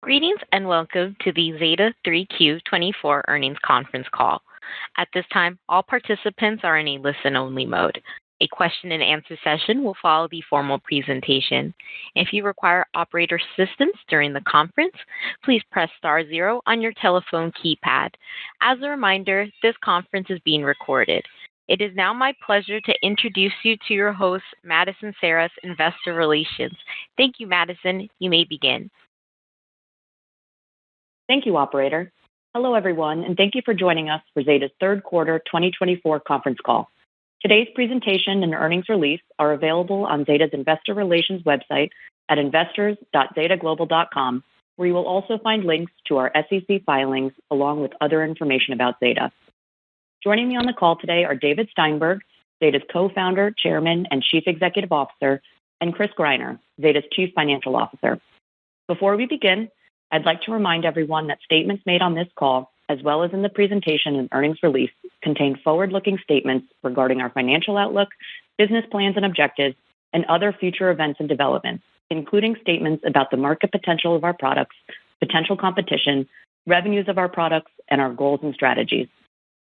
Greetings and welcome to the Zeta 3Q24 earnings conference call. At this time, all participants are in a listen-only mode. A question-and-answer session will follow the formal presentation. If you require operator assistance during the conference, please press star 0 on your telephone keypad. As a reminder, this conference is being recorded. It is now my pleasure to introduce you to your host, Madison Saras, Investor Relations. Thank you, Madison. You may begin. Thank you, operator. Hello, everyone, and thank you for joining us for Zeta's third quarter 2024 conference call. Today's presentation and earnings release are available on Zeta's Investor Relations website at investors.zetaglobal.com, where you will also find links to our SEC filings along with other information about Zeta. Joining me on the call today are David Steinberg, Zeta's co-founder, chairman, and chief executive officer, and Chris Greiner, Zeta's chief financial officer. Before we begin, I'd like to remind everyone that statements made on this call, as well as in the presentation and earnings release, contain forward-looking statements regarding our financial outlook, business plans and objectives, and other future events and developments, including statements about the market potential of our products, potential competition, revenues of our products, and our goals and strategies.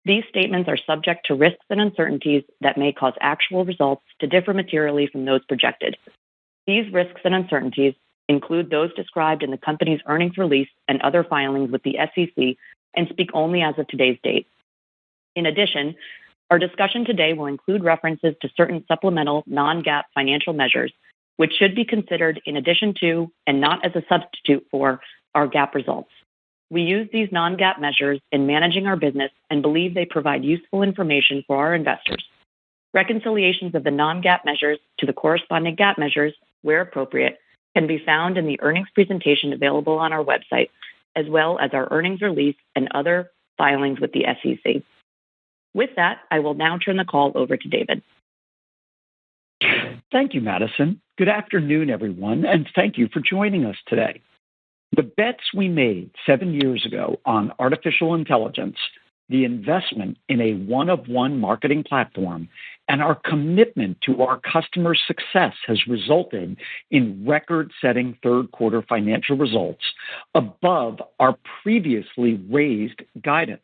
These statements are subject to risks and uncertainties that may cause actual results to differ materially from those projected. These risks and uncertainties include those described in the company's earnings release and other filings with the SEC and speak only as of today's date. In addition, our discussion today will include references to certain supplemental non-GAAP financial measures, which should be considered in addition to and not as a substitute for our GAAP results. We use these non-GAAP measures in managing our business and believe they provide useful information for our investors. Reconciliations of the non-GAAP measures to the corresponding GAAP measures, where appropriate, can be found in the earnings presentation available on our website, as well as our earnings release and other filings with the SEC. With that, I will now turn the call over to David. Thank you, Madison. Good afternoon, everyone, and thank you for joining us today. The bets we made 7 years ago on artificial intelligence, the investment in a one-of-one marketing platform, and our commitment to our customers' success has resulted in record-setting third-quarter financial results above our previously raised guidance.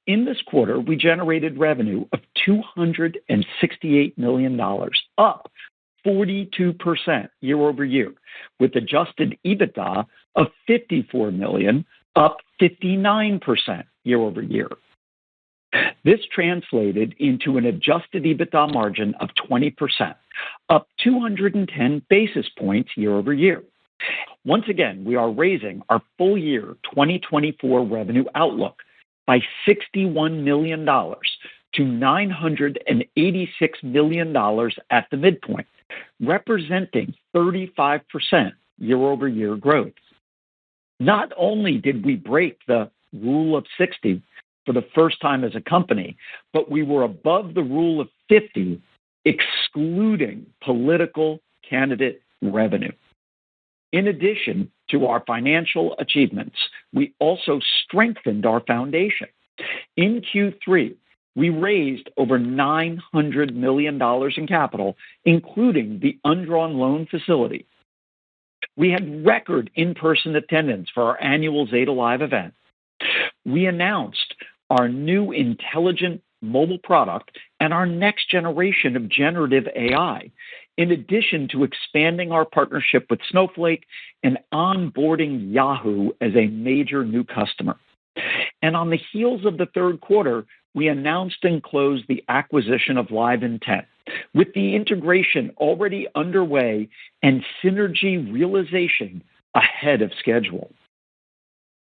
In this quarter, we generated revenue of $268 million, up 42% year-over-year, with adjusted EBITDA of $54 million, up 59% year-over-year. This translated into an adjusted EBITDA margin of 20%, up 210 basis points year-over-year. Once again, we are raising our full year 2024 revenue outlook by $61 million to $986 million at the midpoint, representing 35% year-over-year growth. Not only did we break the rule of 60 for the first time as a company, but we were above the rule of 50, excluding political candidate revenue. In addition to our financial achievements, we also strengthened our foundation. In Q3, we raised over $900 million in capital, including the undrawn loan facility. We had record in-person attendance for our annual Zeta Live event. We announced our new intelligent mobile product and our next generation of generative AI, in addition to expanding our partnership with Snowflake and onboarding Yahoo as a major new customer. And on the heels of the third quarter, we announced and closed the acquisition of LiveIntent, with the integration already underway and synergy realization ahead of schedule.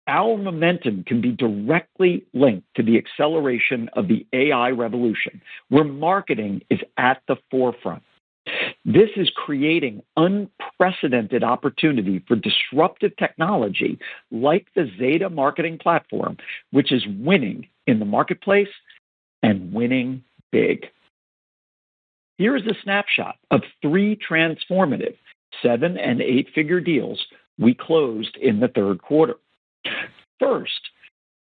Our momentum can be directly linked to the acceleration of the AI revolution, where marketing is at the forefront. This is creating unprecedented opportunity for disruptive technology like the Zeta Marketing Platform, which is winning in the marketplace and winning big. Here is a snapshot of 3 transformative 7- and 8-figure deals we closed in the third quarter. First,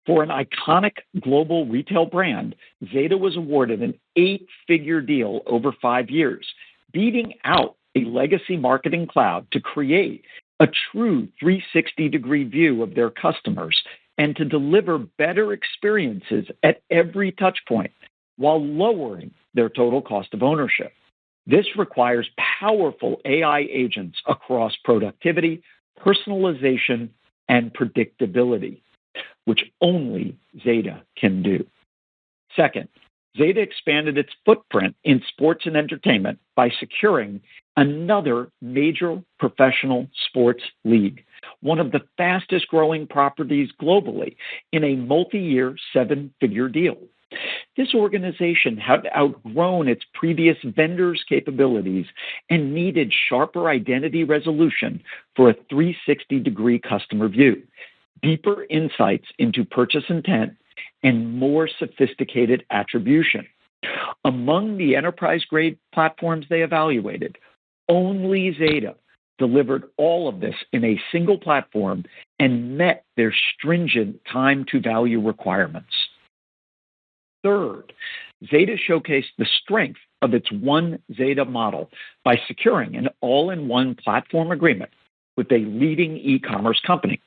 for an iconic global retail brand, Zeta was awarded an 8-figure deal over 5 years, beating out a legacy marketing cloud to create a true 360-degree view of their customers, and to deliver better experiences at every touchpoint while lowering their total cost of ownership. This requires powerful AI agents across productivity, personalization, and predictability, which only Zeta can do. Second, Zeta expanded its footprint in sports and entertainment by securing another major professional sports league, one of the fastest growing properties globally, in a multi-year 7-figure deal. This organization had outgrown its previous vendor's capabilities and needed sharper identity resolution for a 360-degree customer view, deeper insights into purchase intent, and more sophisticated attribution. Among the enterprise-grade platforms they evaluated, only Zeta delivered all of this in a single platform and met their stringent time-to-value requirements. Third, Zeta showcased the strength of its One Zeta model by securing an all-in-one platform agreement with a leading e-commerce company.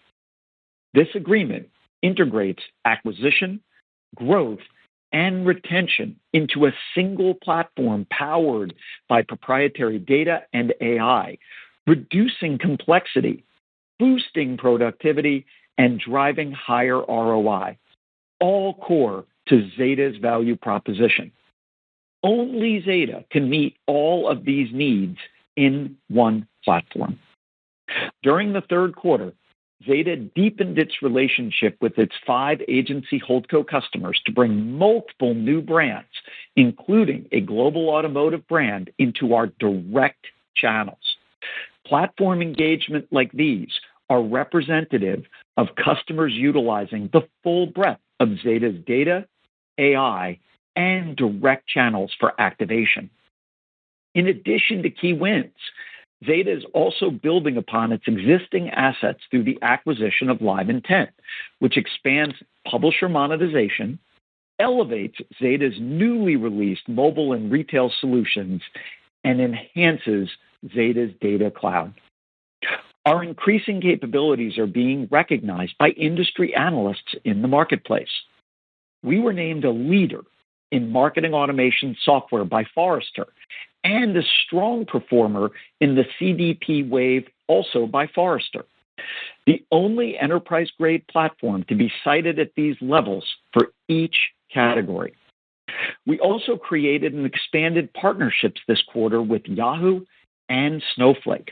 This agreement integrates acquisition, growth, and retention into a single platform powered by proprietary data and AI, reducing complexity, boosting productivity, and driving higher ROI, all core to Zeta's value proposition. Only Zeta can meet all of these needs in one platform. During the third quarter, Zeta deepened its relationship with its 5 agency holdco customers to bring multiple new brands, including a global automotive brand, into our direct channels. Platform engagement like these are representative of customers utilizing the full breadth of Zeta's data, AI, and direct channels for activation. In addition to key wins, Zeta is also building upon its existing assets through the acquisition of Live Intent, which expands publisher monetization, elevates Zeta's newly released mobile and retail solutions, and enhances Zeta's data cloud. Our increasing capabilities are being recognized by industry analysts in the marketplace. We were named a leader in marketing automation software by Forrester and a strong performer in the CDP Wave, also by Forrester, the only enterprise-grade platform to be cited at these levels for each category. We also created and expanded partnerships this quarter with Yahoo and Snowflake.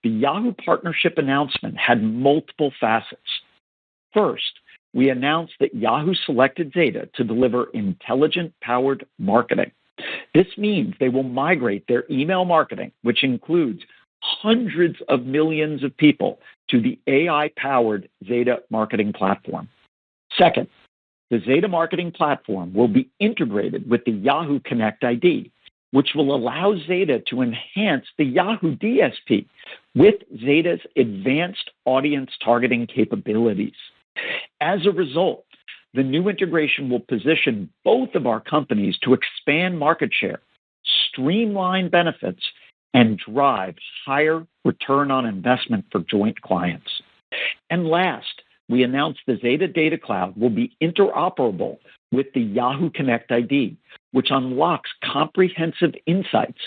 The Yahoo partnership announcement had multiple facets. First, we announced that Yahoo selected Zeta to deliver intelligent-powered marketing. This means they will migrate their email marketing, which includes hundreds of millions of people, to the AI-powered Zeta Marketing Platform. Second, the Zeta Marketing Platform will be integrated with the Yahoo Connect ID, which will allow Zeta to enhance the Yahoo DSP with Zeta's advanced audience targeting capabilities. As a result, the new integration will position both of our companies to expand market share, streamline benefits, and drive higher return on investment for joint clients. And last, we announced the Zeta Data Cloud will be interoperable with the Yahoo Connect ID, which unlocks comprehensive insights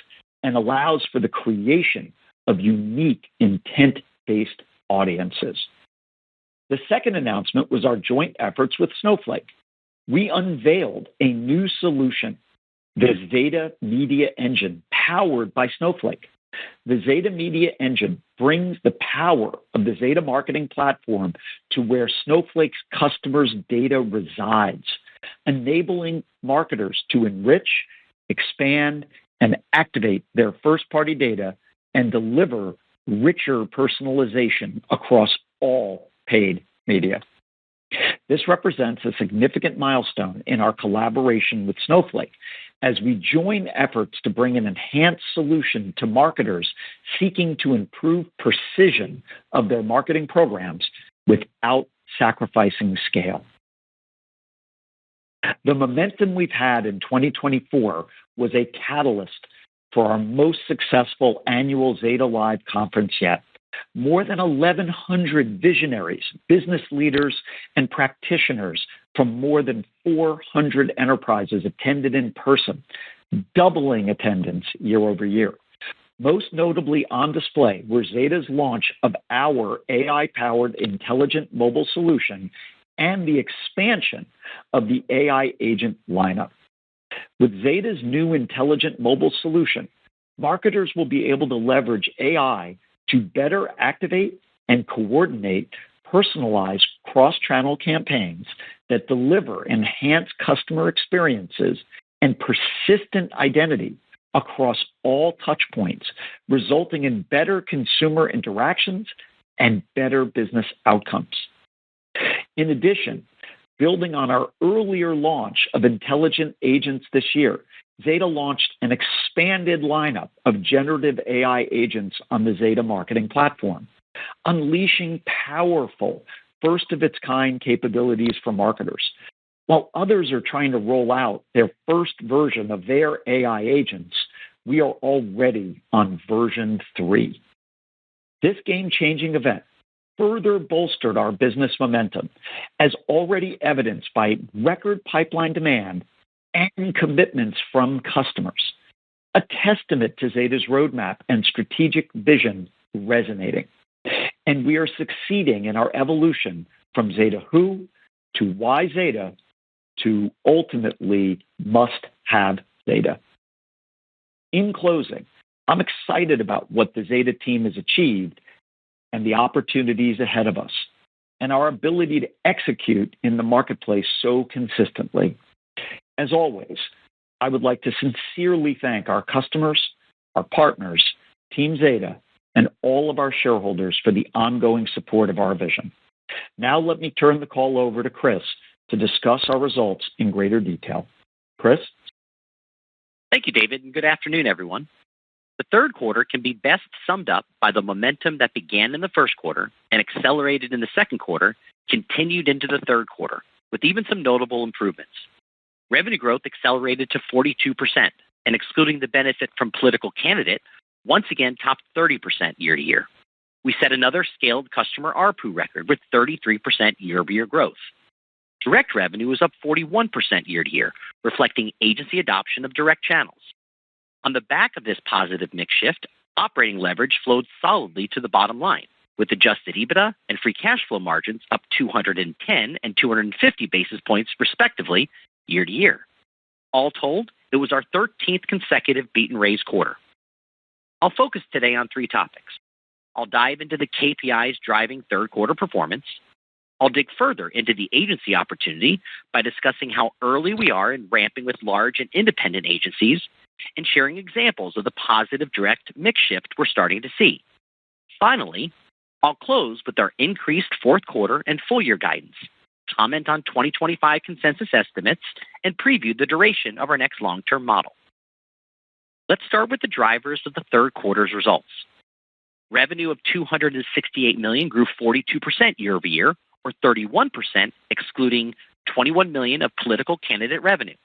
and allows for the creation of unique intent-based audiences. The second announcement was our joint efforts with Snowflake. We unveiled a new solution, the Zeta Media Engine, powered by Snowflake. The Zeta Media Engine brings the power of the Zeta Marketing Platform to where Snowflake's customers' data resides, enabling marketers to enrich, expand, and activate their first-party data and deliver richer personalization across all paid media. This represents a significant milestone in our collaboration with Snowflake as we join efforts to bring an enhanced solution to marketers seeking to improve precision of their marketing programs without sacrificing scale. The momentum we've had in 2024 was a catalyst for our most successful annual Zeta Live conference yet, More than 1,100 visionaries, business leaders, and practitioners from more than 400 enterprises attended in person, doubling attendance year over year. Most notably on display were Zeta's launch of our AI-powered intelligent mobile solution and the expansion of the AI agent lineup. With Zeta's new intelligent mobile solution, marketers will be able to leverage AI to better activate and coordinate personalized cross-channel campaigns that deliver enhanced customer experiences and persistent identity across all touchpoints, resulting in better consumer interactions and better business outcomes. In addition, building on our earlier launch of intelligent agents this year, Zeta launched an expanded lineup of generative AI agents on the Zeta Marketing Platform, unleashing powerful, first-of-its-kind capabilities for marketers. While others are trying to roll out their first version of their AI agents, we are already on version 3. This game-changing event further bolstered our business momentum, as already evidenced by record pipeline demand and commitments from customers, a testament to Zeta's roadmap and strategic vision resonating. And we are succeeding in our evolution from Zeta Who to Why Zeta to ultimately must-have Zeta. In closing, I'm excited about what the Zeta team has achieved and the opportunities ahead of us, and our ability to execute in the marketplace so consistently. As always, I would like to sincerely thank our customers, our partners, Team Zeta, and all of our shareholders for the ongoing support of our vision. Now let me turn the call over to Chris to discuss our results in greater detail. Chris? Thank you, David, and good afternoon, everyone. The third quarter can be best summed up by the momentum that began in the first quarter and accelerated in the second quarter, continued into the third quarter, with even some notable improvements. Revenue growth accelerated to 42%, and excluding the benefit from political candidate, once again topped 30% year to year. We set another scaled customer ARPU record with 33% year-over-year growth. Direct revenue was up 41% year to year, reflecting agency adoption of direct channels. On the back of this positive mix shift, operating leverage flowed solidly to the bottom line, with adjusted EBITDA and free cash flow margins up 210 and 250 basis points respectively year to year. All told, it was our 13th consecutive beat and raise quarter. I'll focus today on 3 topics. I'll dive into the KPIs driving third quarter performance. I'll dig further into the agency opportunity by discussing how early we are in ramping with large and independent agencies and sharing examples of the positive direct mix shift we're starting to see. Finally, I'll close with our increased fourth quarter and full year guidance, comment on 2025 consensus estimates, and preview the duration of our next long-term model. Let's start with the drivers of the third quarter's results. Revenue of $268 million grew 42% year over year, or 31% excluding $21 million of political candidate revenue.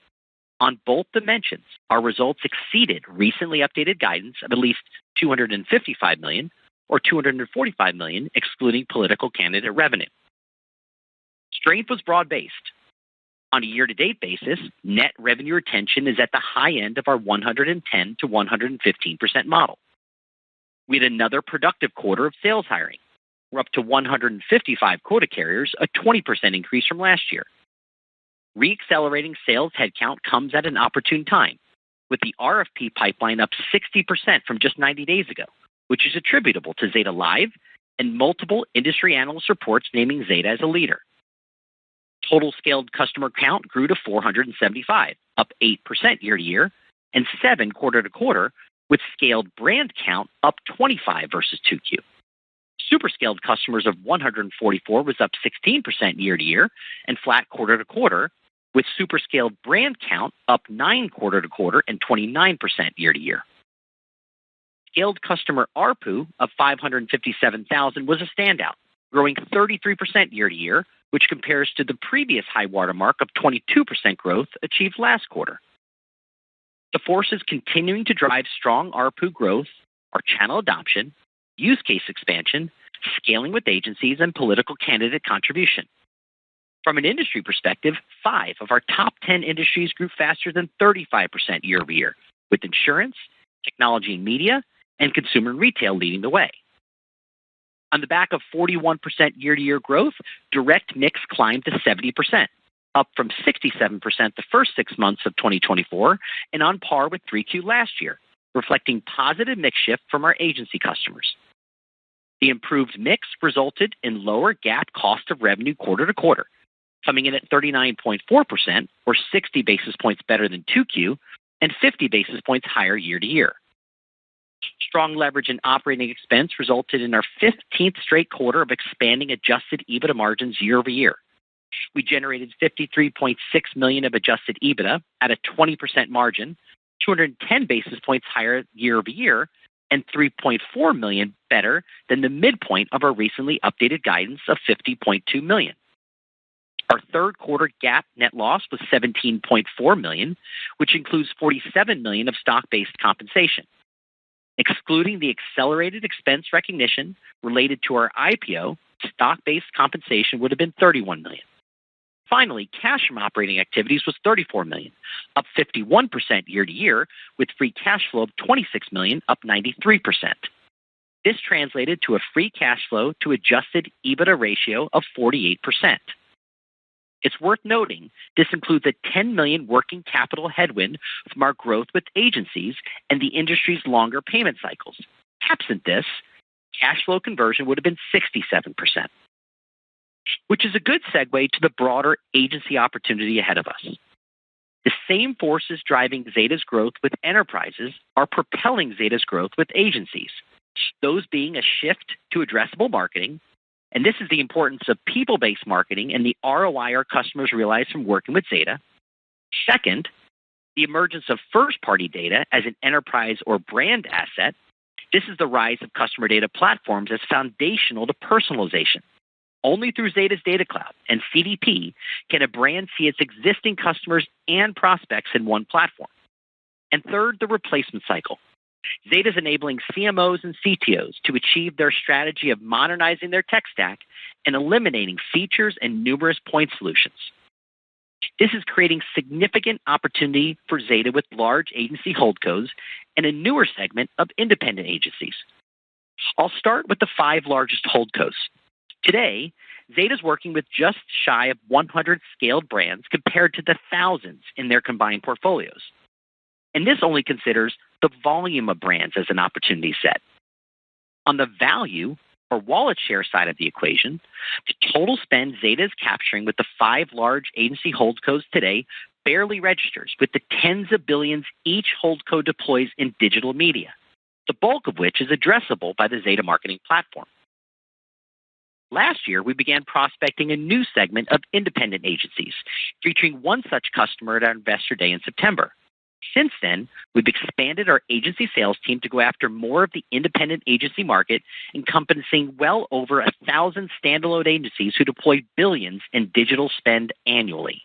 On both dimensions, our results exceeded recently updated guidance of at least $255 million or $245 million excluding political candidate revenue. Strength was broad-based. On a year-to-date basis, net revenue retention is at the high end of our 110 to 115% model. We had another productive quarter of sales hiring. We're up to 155 quota carriers, a 20% increase from last year. Re-accelerating sales headcount comes at an opportune time, with the RFP pipeline up 60% from just 90 days ago, which is attributable to Zeta Live and multiple industry analyst reports naming Zeta as a leader. Total scaled customer count grew to 475, up 8% year to year, and 7 quarter to quarter, with scaled brand count up 25 versus 2Q. Super scaled customers of 144 was up 16% year to year and flat quarter to quarter, with super scaled brand count up 9 quarter to quarter and 29% year to year. Scaled customer ARPU of $557,000 was a standout, growing 33% year to year, which compares to the previous high watermark of 22% growth achieved last quarter. The forces continuing to drive strong ARPU growth are channel adoption, use case expansion, scaling with agencies, and political candidate contribution. From an industry perspective, 5 of our top 10 industries grew faster than 35% year over year, with insurance, technology and media, and consumer and retail leading the way. On the back of 41% year-to-year growth, direct mix climbed to 70%, up from 67% the first 6 months of 2024 and on par with 3Q last year, reflecting positive mix shift from our agency customers. The improved mix resulted in lower GAAP cost of revenue quarter to quarter, coming in at 39.4%, or 60 basis points better than 2Q, and 50 basis points higher year to year. Strong leverage in operating expense resulted in our 15th straight quarter of expanding adjusted EBITDA margins year over year. We generated $53.6 million of adjusted EBITDA at a 20% margin, 210 basis points higher year over year, and $3.4 million better than the midpoint of our recently updated guidance of $50.2 million. Our third quarter GAAP net loss was $17.4 million, which includes $47 million of stock-based compensation. Excluding the accelerated expense recognition related to our IPO, stock-based compensation would have been $31 million. Finally, cash from operating activities was $34 million, up 51% year to year, with free cash flow of $26 million, up 93%. This translated to a free cash flow to adjusted EBITDA ratio of 48%. It's worth noting this includes a $10 million working capital headwind from our growth with agencies and the industry's longer payment cycles. Absent this, cash flow conversion would have been 67%, which is a good segue to the broader agency opportunity ahead of us. The same forces driving Zeta's growth with enterprises are propelling Zeta's growth with agencies, those being a shift to addressable marketing. And this is the importance of people-based marketing and the ROI our customers realize from working with Zeta. Second, the emergence of first-party data as an enterprise or brand asset. This is the rise of customer data platforms as foundational to personalization. Only through Zeta's Data Cloud and CDP can a brand see its existing customers and prospects in one platform. And third, the replacement cycle. Zeta is enabling CMOs and CTOs to achieve their strategy of modernizing their tech stack and eliminating features and numerous point solutions. This is creating significant opportunity for Zeta with large agency holdcos and a newer segment of independent agencies. I'll start with the 5 largest holdcos. Today, Zeta is working with just shy of 100 scaled brands compared to the thousands in their combined portfolios. And this only considers the volume of brands as an opportunity set. On the value or wallet share side of the equation, the total spend Zeta is capturing with the 5 large agency holdcos today barely registers, with the tens of billions each holdco deploys in digital media, the bulk of which is addressable by the Zeta Marketing Platform. Last year, we began prospecting a new segment of independent agencies, featuring one such customer at our Investor Day in September. Since then, we've expanded our agency sales team to go after more of the independent agency market, encompassing well over 1,000 standalone agencies who deploy billions in digital spend annually.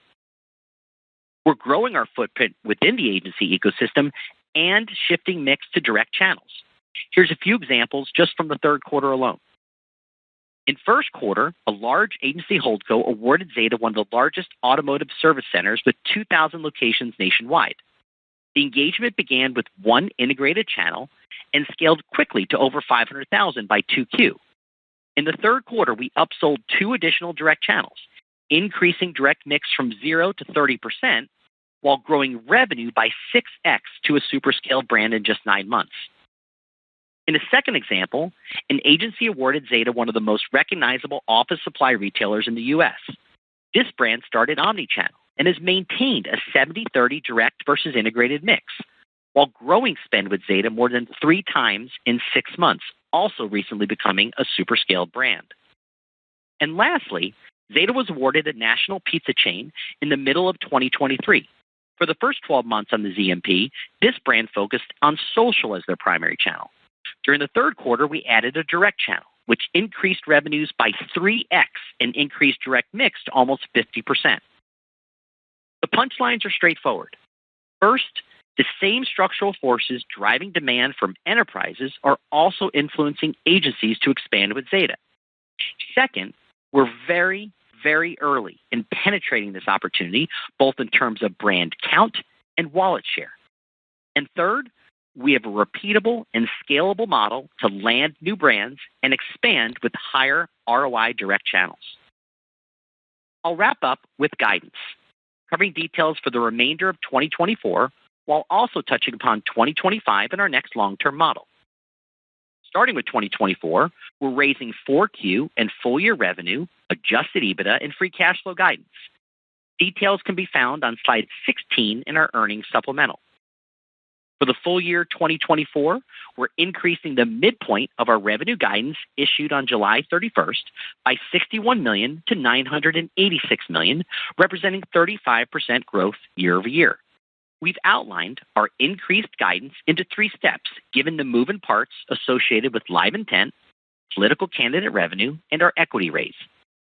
We're growing our footprint within the agency ecosystem and shifting mix to direct channels. Here's a few examples just from the third quarter alone. In first quarter, a large agency holdco awarded Zeta one of the largest automotive service centers with 2,000 locations nationwide. The engagement began with one integrated channel and scaled quickly to over 500,000 by 2Q. In the third quarter, we upsold 2 additional direct channels, increasing direct mix from 0 to 30%, while growing revenue by 6x to a super scaled brand in just 9 months. In a second example, an agency awarded Zeta one of the most recognizable office supply retailers in the U.S. This brand started omnichannel and has maintained a 70-30 direct versus integrated mix, while growing spend with Zeta more than 3 times in 6 months, also recently becoming a super scaled brand. And lastly, Zeta was awarded a national pizza chain in the middle of 2023. For the first 12 months on the ZMP, this brand focused on social as their primary channel. During the third quarter, we added a direct channel, which increased revenues by 3x and increased direct mix to almost 50%. The punchlines are straightforward. First, The same structural forces driving demand from enterprises are also influencing agencies to expand with Zeta. Second, we're very, very early in penetrating this opportunity, both in terms of brand count and wallet share. And third, we have a repeatable and scalable model to land new brands and expand with higher ROI direct channels. I'll wrap up with guidance, covering details for the remainder of 2024, while also touching upon 2025 and our next long-term model. Starting with 2024, we're raising 4Q and full-year revenue, adjusted EBITDA, and free cash flow guidance. Details can be found on slide 16 in our earnings supplemental. For the full year 2024, we're increasing the midpoint of our revenue guidance issued on July 31st by $61 million to $986 million, representing 35% growth year over year. We've outlined our increased guidance into 3 steps, given the moving parts associated with live intent, political candidate revenue, and our equity raise.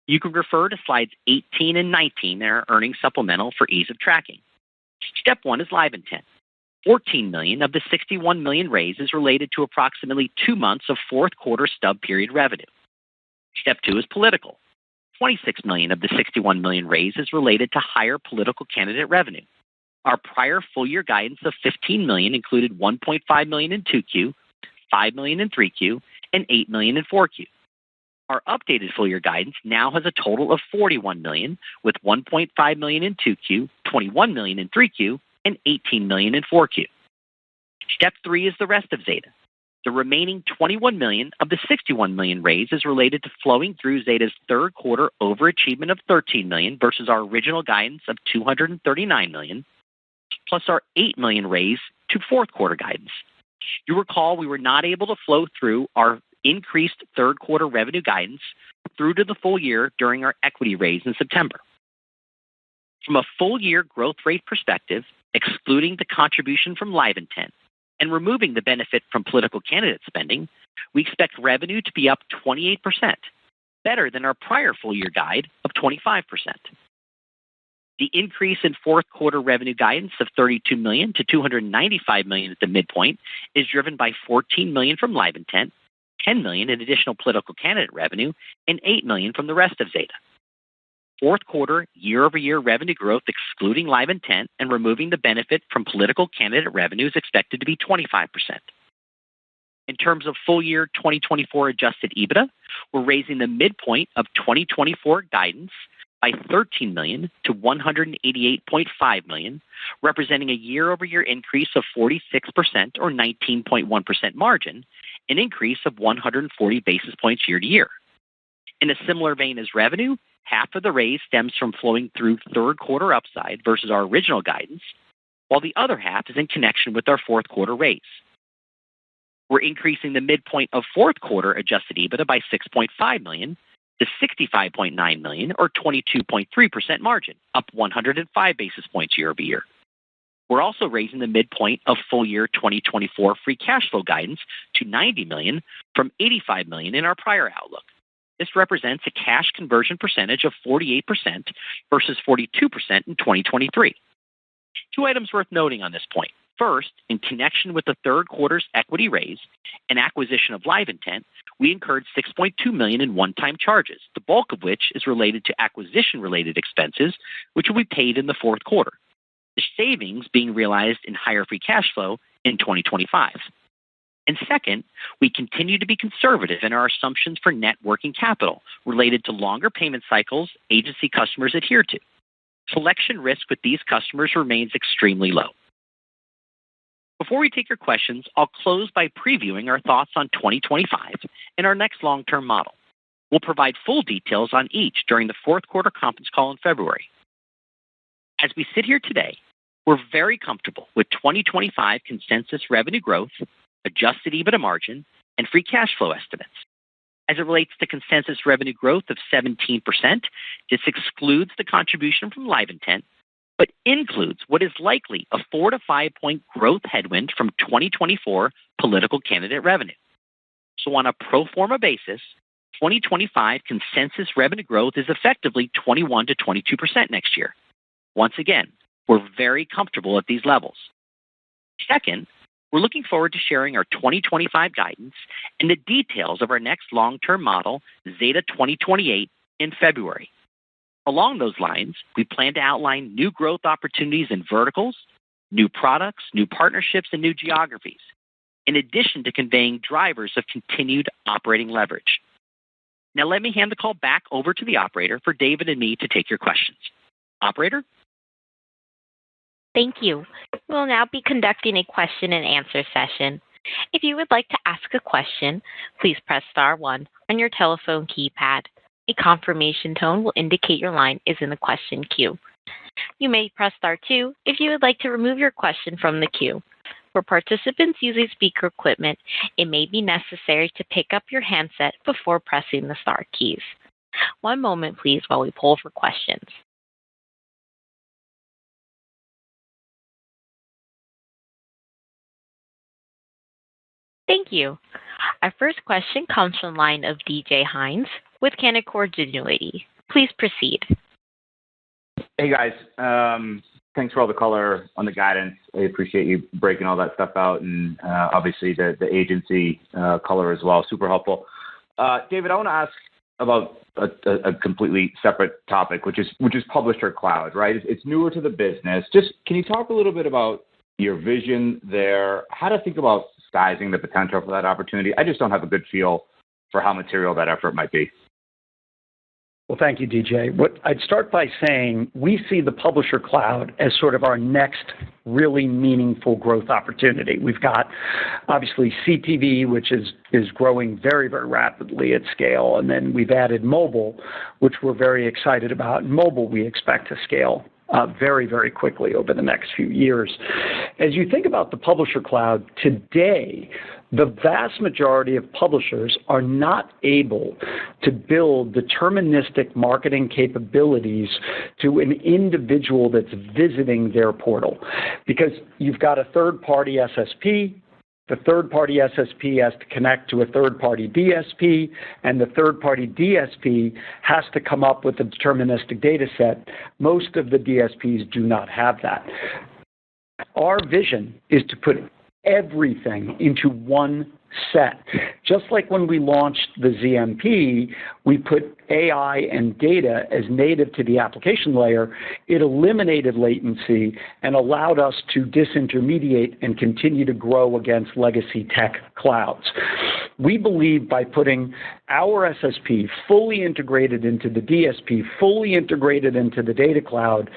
You can refer to slides 18 and 19 in our earnings supplemental for ease of tracking. Step 1 is live intent. $14 million of the $61 million raise is related to approximately 2 months of fourth quarter stub period revenue. Step 2 is political. $26 million of the $61 million raise is related to higher political candidate revenue. Our prior full-year guidance of $15 million included $1.5 million in 2Q, $5 million in 3Q, and $8 million in 4Q. Our updated full-year guidance now has a total of $41 million, with $1.5 million in 2Q, $21 million in 3Q, and $18 million in 4Q. Step 3 is the rest of Zeta. The remaining $21 million of the $61 million raise is related to flowing through Zeta's third quarter overachievement of $13 million versus our original guidance of $239 million, plus our $8 million raise to fourth quarter guidance. You recall we were not able to flow through our increased third quarter revenue guidance through to the full year during our equity raise in September. From a full year growth rate perspective, excluding the contribution from live intent and removing the benefit from political candidate spending, we expect revenue to be up 28%, better than our prior full year guide of 25%. The increase in fourth quarter revenue guidance of $32 million to $295 million at the midpoint is driven by $14 million from live intent, $10 million in additional political candidate revenue, and $8 million from the rest of Zeta. Fourth quarter year-over-year revenue growth, excluding live intent and removing the benefit from political candidate revenue, is expected to be 25%. In terms of full year 2024 adjusted EBITDA, we're raising the midpoint of 2024 guidance by $13 million to $188.5 million, representing a year-over-year increase of 46% or 19.1% margin, an increase of 140 basis points year to year. In a similar vein as revenue, half of the raise stems from flowing through third quarter upside versus our original guidance, while the other half is in connection with our fourth quarter raise. We're increasing the midpoint of fourth quarter adjusted EBITDA by $6.5 million to $65.9 million or 22.3% margin, up 105 basis points year over year. We're also raising the midpoint of full year 2024 free cash flow guidance to $90 million from $85 million in our prior outlook. This represents a cash conversion percentage of 48% versus 42% in 2023. 2 items worth noting on this point. First, in connection with the third quarter's equity raise and acquisition of live intent, we incurred $6.2 million in one-time charges, the bulk of which is related to acquisition-related expenses, which will be paid in the fourth quarter. The savings being realized in higher free cash flow in 2025. And second, we continue to be conservative in our assumptions for net working capital related to longer payment cycles agency customers adhere to. Collection risk with these customers remains extremely low. Before we take your questions, I'll close by previewing our thoughts on 2025 and our next long-term model. We'll provide full details on each during the fourth quarter conference call in February. As we sit here today, we're very comfortable with 2025 consensus revenue growth, adjusted EBITDA margin, and free cash flow estimates. As it relates to consensus revenue growth of 17%, this excludes the contribution from live intent, but includes what is likely a 4 to 5 point growth headwind from 2024 political candidate revenue. So on a pro forma basis, 2025 consensus revenue growth is effectively 21 to 22% next year. Once again, we're very comfortable at these levels. Second, we're looking forward to sharing our 2025 guidance and the details of our next long-term model, Zeta 2028, in February. Along those lines, we plan to outline new growth opportunities in verticals, new products, new partnerships, and new geographies, in addition to conveying drivers of continued operating leverage. Now let me hand the call back over to the operator for David and me to take your questions. Operator? Thank you. We will now be conducting a question and answer session. If you would like to ask a question, please press star 1 on your telephone keypad. A confirmation tone will indicate your line is in the question queue. You may press star 2 if you would like to remove your question from the queue. For participants using speaker equipment, it may be necessary to pick up your handset before pressing the star keys. One moment, please, while we poll for questions. Thank you. Our first question comes from the line of DJ Hynes with Canaccord Genuity. Please proceed. Hey, guys. Thanks for all the color on the guidance. I appreciate you breaking all that stuff out, and obviously the agency color as well. Super helpful. David, I want to ask about a completely separate topic, which is publisher cloud, right? It's newer to the business. Just can you talk a little bit about your vision there, how to think about sizing the potential for that opportunity? I just don't have a good feel for how material that effort might be. Well, thank you, DJ. What I'd start by saying, we see the publisher cloud as sort of our next really meaningful growth opportunity. We've got, obviously, CTV, which is growing very, very rapidly at scale. And then we've added mobile, which we're very excited about. And mobile, we expect to scale very, very quickly over the next few years. As you think about the publisher cloud today, the vast majority of publishers are not able to build deterministic marketing capabilities to an individual that's visiting their portal, because you've got a third-party SSP. The third-party SSP has to connect to a third-party DSP, and the third-party DSP has to come up with a deterministic data set. Most of the DSPs do not have that. Our vision is to put everything into one set. Just like when we launched the ZMP, we put AI and data as native to the application layer. It eliminated latency and allowed us to disintermediate and continue to grow against legacy tech clouds. We believe by putting our SSP fully integrated into the DSP, fully integrated into the data cloud,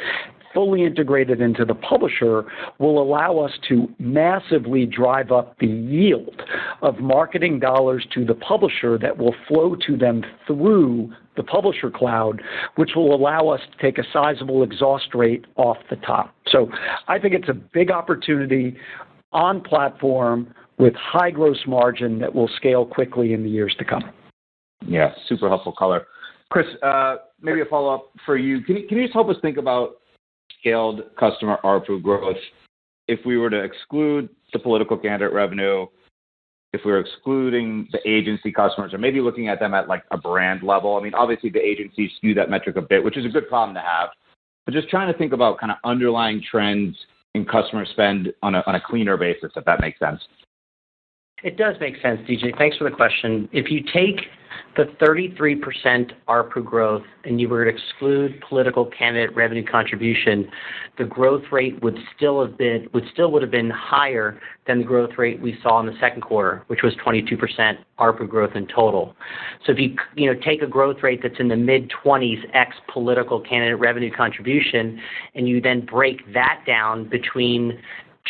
fully integrated into the publisher, will allow us to massively drive up the yield of marketing dollars to the publisher that will flow to them through the publisher cloud, which will allow us to take a sizable exhaust rate off the top. So I think it's a big opportunity on platform with high gross margin that will scale quickly in the years to come. Yeah, super helpful color. Chris, maybe a follow-up for you. Can you just help us think about scaled customer ARPU growth if we were to exclude the political candidate revenue, if we were excluding the agency customers, or maybe looking at them at like a brand level? I mean, obviously the agencies skew that metric a bit, which is a good problem to have, but just trying to think about kind of underlying trends in customer spend on a cleaner basis, if that makes sense. It does make sense, DJ. Thanks for the question. If you take the 33% ARPU growth and you were to exclude political candidate revenue contribution, the growth rate would still have been higher than the growth rate we saw in the second quarter, which was 22% ARPU growth in total. So if you take a growth rate that's in the mid-20s ex political candidate revenue contribution, and you then break that down between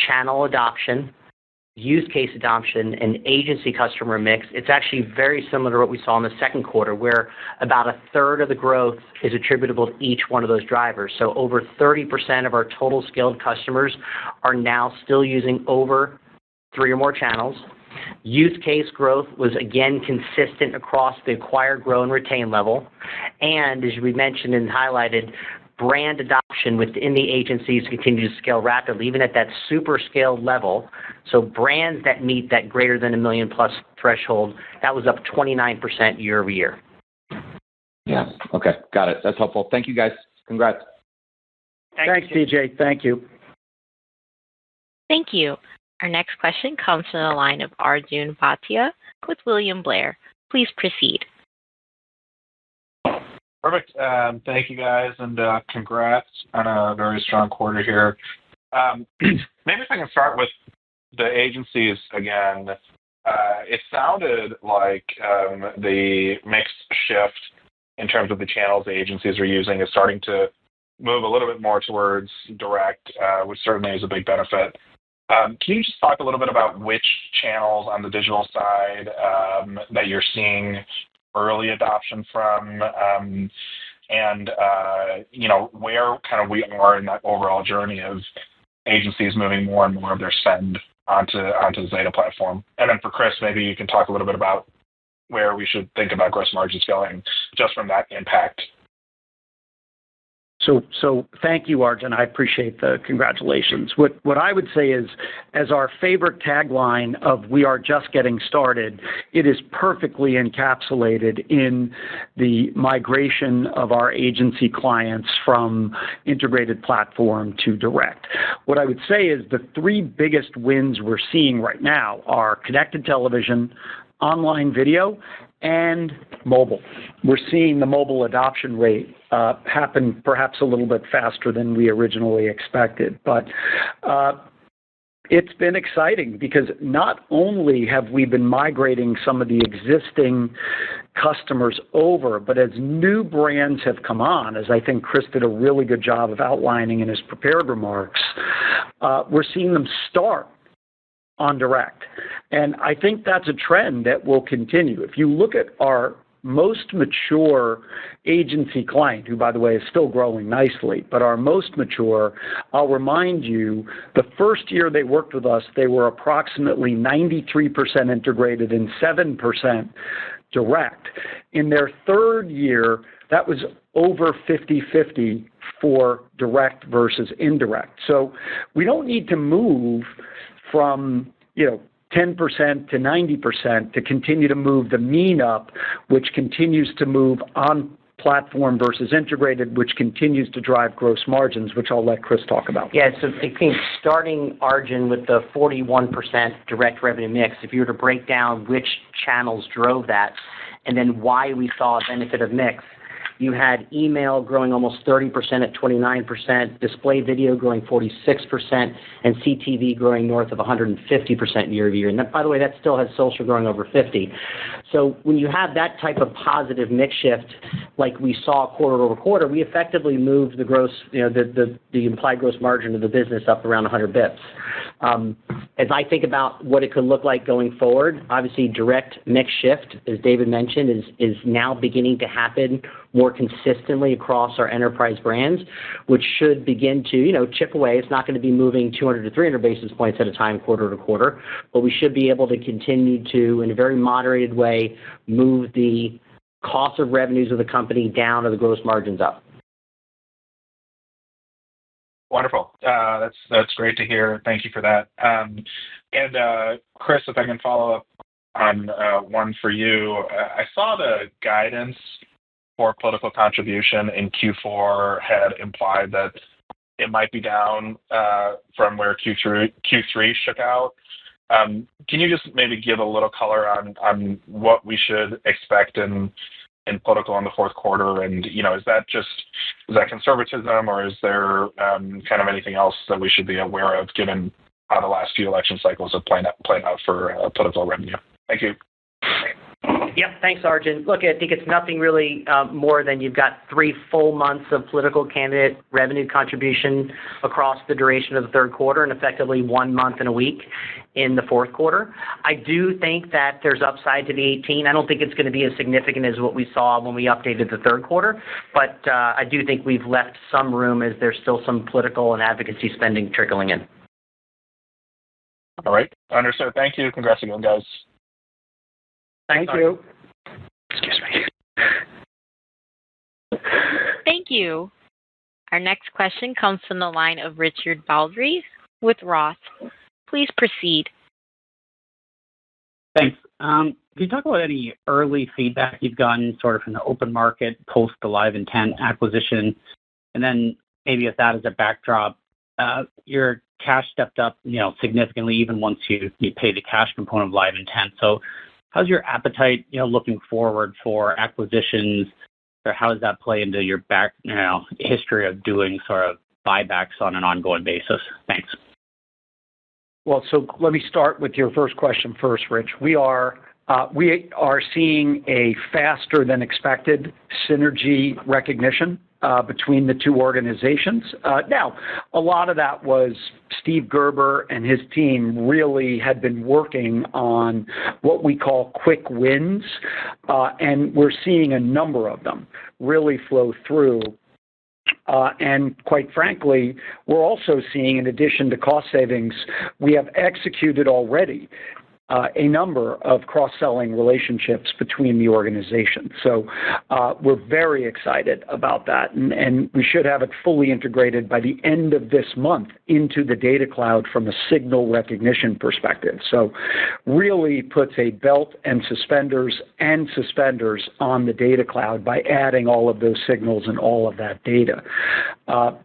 channel adoption, use case adoption, and agency customer mix, it's actually very similar to what we saw in the second quarter, where about a third of the growth is attributable to each one of those drivers. So over 30% of our total scaled customers are now still using over 3 or more channels. Use case growth was again consistent across the acquire, grow, and retain level. And as we mentioned and highlighted, brand adoption within the agencies continue to scale rapidly, even at that super scaled level. So brands that meet that greater than $1 million plus threshold, that was up 29% year over year. Yeah. Okay. Got it. That's helpful. Thank you, guys. Congrats. Thanks, DJ. Thank you. Thank you. Our next question comes from the line of Arjun Bhatia with William Blair. Please proceed. Perfect. Thank you, guys, and congrats on a very strong quarter here. Maybe if I can start with the agencies again. It sounded like the mix shift in terms of the channels the agencies are using is starting to move a little bit more towards direct, which certainly is a big benefit. Can you just talk a little bit about which channels on the digital side that you're seeing early adoption from, and where kind of we are in that overall journey of agencies moving more and more of their spend onto the Zeta platform? And then for Chris, maybe you can talk a little bit about where we should think about gross margins going just from that impact. So thank you, Arjun. I appreciate the congratulations. What I would say is, as our favorite tagline of "We are just getting started," it is perfectly encapsulated in the migration of our agency clients from integrated platform to direct. What I would say is the three biggest wins we're seeing right now are connected television, online video, and mobile. We're seeing the mobile adoption rate happen perhaps a little bit faster than we originally expected. But it's been exciting because not only have we been migrating some of the existing customers over, but as new brands have come on, as I think Chris did a really good job of outlining in his prepared remarks, we're seeing them start on direct. And I think that's a trend that will continue. If you look at our most mature agency client, who, by the way, is still growing nicely, but our most mature, I'll remind you, the first year they worked with us, they were approximately 93% integrated and 7% direct. In their third year, that was over 50-50 for direct versus indirect. So we don't need to move from 10% to 90% to continue to move the mean up, which continues to move on platform versus integrated, which continues to drive gross margins, which I'll let Chris talk about. Yeah, so I think starting, Arjun, with the 41% direct revenue mix, if you were to break down which channels drove that and then why we saw a benefit of mix, you had email growing almost 30% at 29%, display video growing 46%, and CTV growing north of 150% year over year. And that, by the way, that still has social growing over 50%. So when you have that type of positive mix shift, like we saw quarter over quarter, we effectively moved the gross, the implied gross margin of the business up around 100 bips. As I think about what it could look like going forward, obviously direct mix shift, as David mentioned, is now beginning to happen more consistently across our enterprise brands, which should begin to, chip away. It's not going to be moving 200 to 300 basis points at a time, quarter to quarter, but we should be able to continue to, in a very moderated way, move the cost of revenues of the company down or the gross margins up. Wonderful. That's great to hear. Thank you for that. And Chris, if I can follow up on one for you. I saw the guidance for political contribution in Q4 had implied that it might be down from where Q3 shook out. Can you just maybe give a little color on what we should expect in political in the fourth quarter? And, is that conservatism, or is there kind of anything else that we should be aware of given how the last few election cycles have played out for political revenue? Thank you. Yep, thanks, Arjun. Look, I think it's nothing really more than you've got 3 full months of political candidate revenue contribution across the duration of the third quarter and effectively 1 month and a week in the fourth quarter. I do think that there's upside to the 18. I don't think it's going to be as significant as what we saw when we updated the third quarter, but I do think we've left some room as there's still some political and advocacy spending trickling in. All right. Understood. Thank you. Congrats again, guys. Thank you. Excuse me. Thank you. Our next question comes from the line of Richard Baldry with Roth. Please proceed. Thanks. Can you talk about any early feedback you've gotten sort of from the open market post the Live Intent acquisition? And then maybe with that as a backdrop, your cash stepped up, significantly even once you pay the cash component of Live Intent. So how's your appetite, looking forward for acquisitions, or how does that play into your history of doing sort of buybacks on an ongoing basis? Thanks. Well, so let me start with your first question first, Rich. We are seeing a faster than expected synergy recognition between the two organizations. Now, a lot of that was Steve Gerber and his team really had been working on what we call quick wins, and we're seeing a number of them really flow through. And quite frankly, we're also seeing, in addition to cost savings, we have executed already a number of cross-selling relationships between the organizations. So we're very excited about that, and we should have it fully integrated by the end of this month into the data cloud from a signal recognition perspective. So really puts a belt and suspenders on the data cloud by adding all of those signals and all of that data. What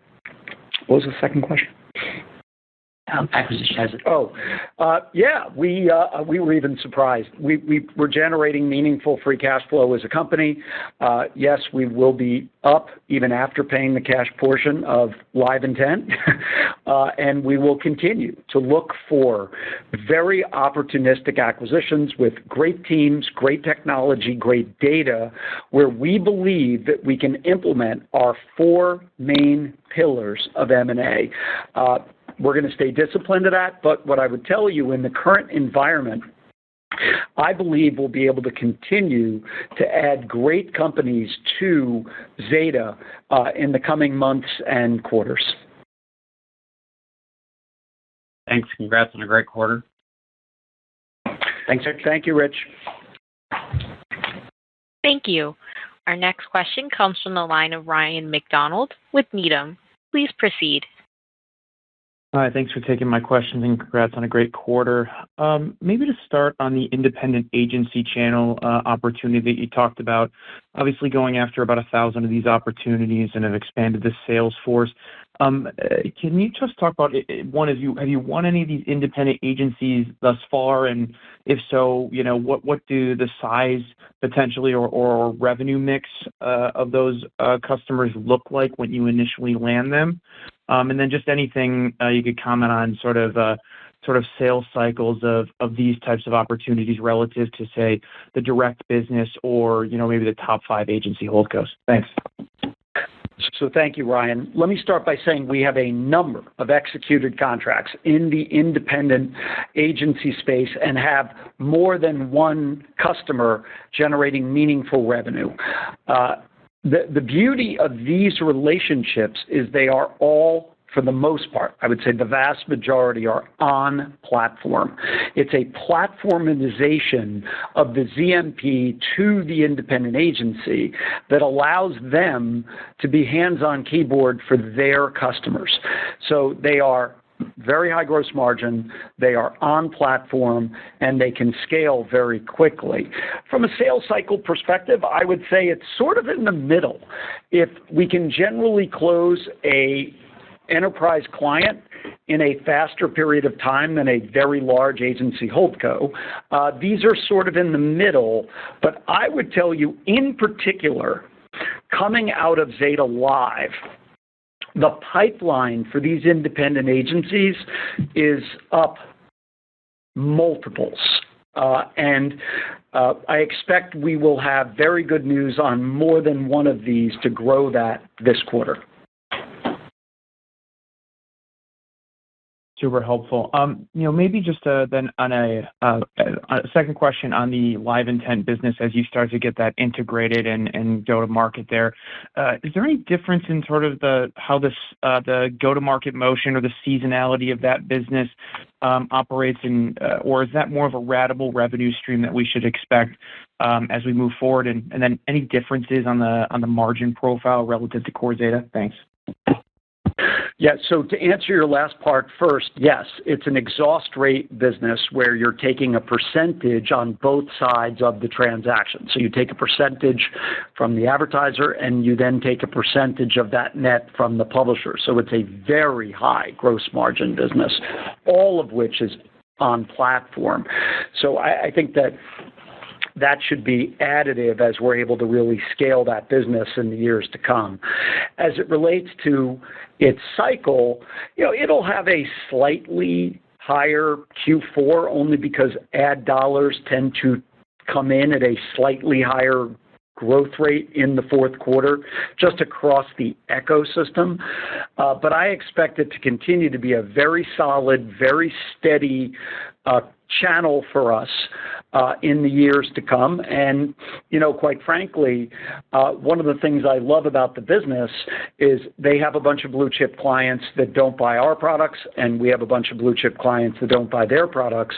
was the second question? Acquisition. We were even surprised. We were generating meaningful free cash flow as a company. Yes, we will be up even after paying the cash portion of Live Intent, and we will continue to look for very opportunistic acquisitions with great teams, great technology, great data, where we believe that we can implement our four main pillars of M&A. We're going to stay disciplined to that, but what I would tell you in the current environment, I believe we'll be able to continue to add great companies to Zeta in the coming months and quarters. Thanks. Congrats on a great quarter. Thanks. Thank you, Rich. Thank you. Our next question comes from the line of Ryan McDonald with Needham. Please proceed. Hi, thanks for taking my questions and congrats on a great quarter. Maybe to start on the independent agency channel opportunity that you talked about, obviously going after about 1,000 of these opportunities and have expanded the sales force. Can you just talk about, one, have you won any of these independent agencies thus far? And if so, what do the size potentially or revenue mix of those customers look like when you initially land them? And then just anything you could comment on sort of sales cycles of these types of opportunities relative to, say, the direct business or, maybe the top 5 agency holdcos. Thanks. So thank you, Ryan. Let me start by saying we have a number of executed contracts in the independent agency space and have more than one customer generating meaningful revenue. The beauty of these relationships is they are all, for the most part, I would say the vast majority are on platform. It's a platformization of the ZMP to the independent agency that allows them to be hands-on keyboard for their customers. So they are very high gross margin, they are on platform, and they can scale very quickly. From a sales cycle perspective, I would say it's sort of in the middle. If we can generally close a enterprise client in a faster period of time than a very large agency holdco, these are sort of in the middle. But I would tell you, in particular, coming out of Zeta Live, the pipeline for these independent agencies is up multiples. And I expect we will have very good news on more than one of these to grow that this quarter. Super helpful. Maybe just then on a second question on the Live Intent business as you start to get that integrated and go to market there. Is there any difference in sort of how the go-to-market motion or the seasonality of that business operates, or is that more of a ratable revenue stream that we should expect as we move forward? And then any differences on the margin profile relative to core Zeta? Thanks. Yeah, so to answer your last part first, yes, it's an exhaust rate business where you're taking a percentage on both sides of the transaction. So you take a percentage from the advertiser and you then take a percentage of that net from the publisher. So it's a very high gross margin business, all of which is on platform. So I think that should be additive as we're able to really scale that business in the years to come. As it relates to its cycle, it'll have a slightly higher Q4 only because ad dollars tend to come in at a slightly higher growth rate in the fourth quarter, just across the ecosystem. But I expect it to continue to be a very solid, very steady channel for us in the years to come. And, quite frankly, one of the things I love about the business is they have a bunch of blue chip clients that don't buy our products, and we have a bunch of blue chip clients that don't buy their products.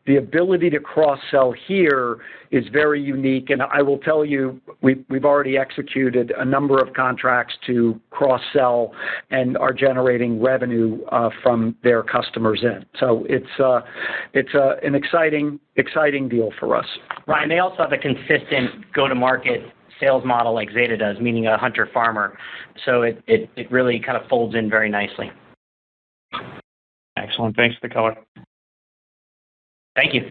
The ability to cross-sell here is very unique. And I will tell you, we've already executed a number of contracts to cross-sell and are generating revenue from their customers in. So it's an exciting deal for us. Ryan, they also have a consistent go-to-market sales model like Zeta does, meaning a hunter-farmer. So it really kind of folds in very nicely. Excellent. Thanks for the color. Thank you.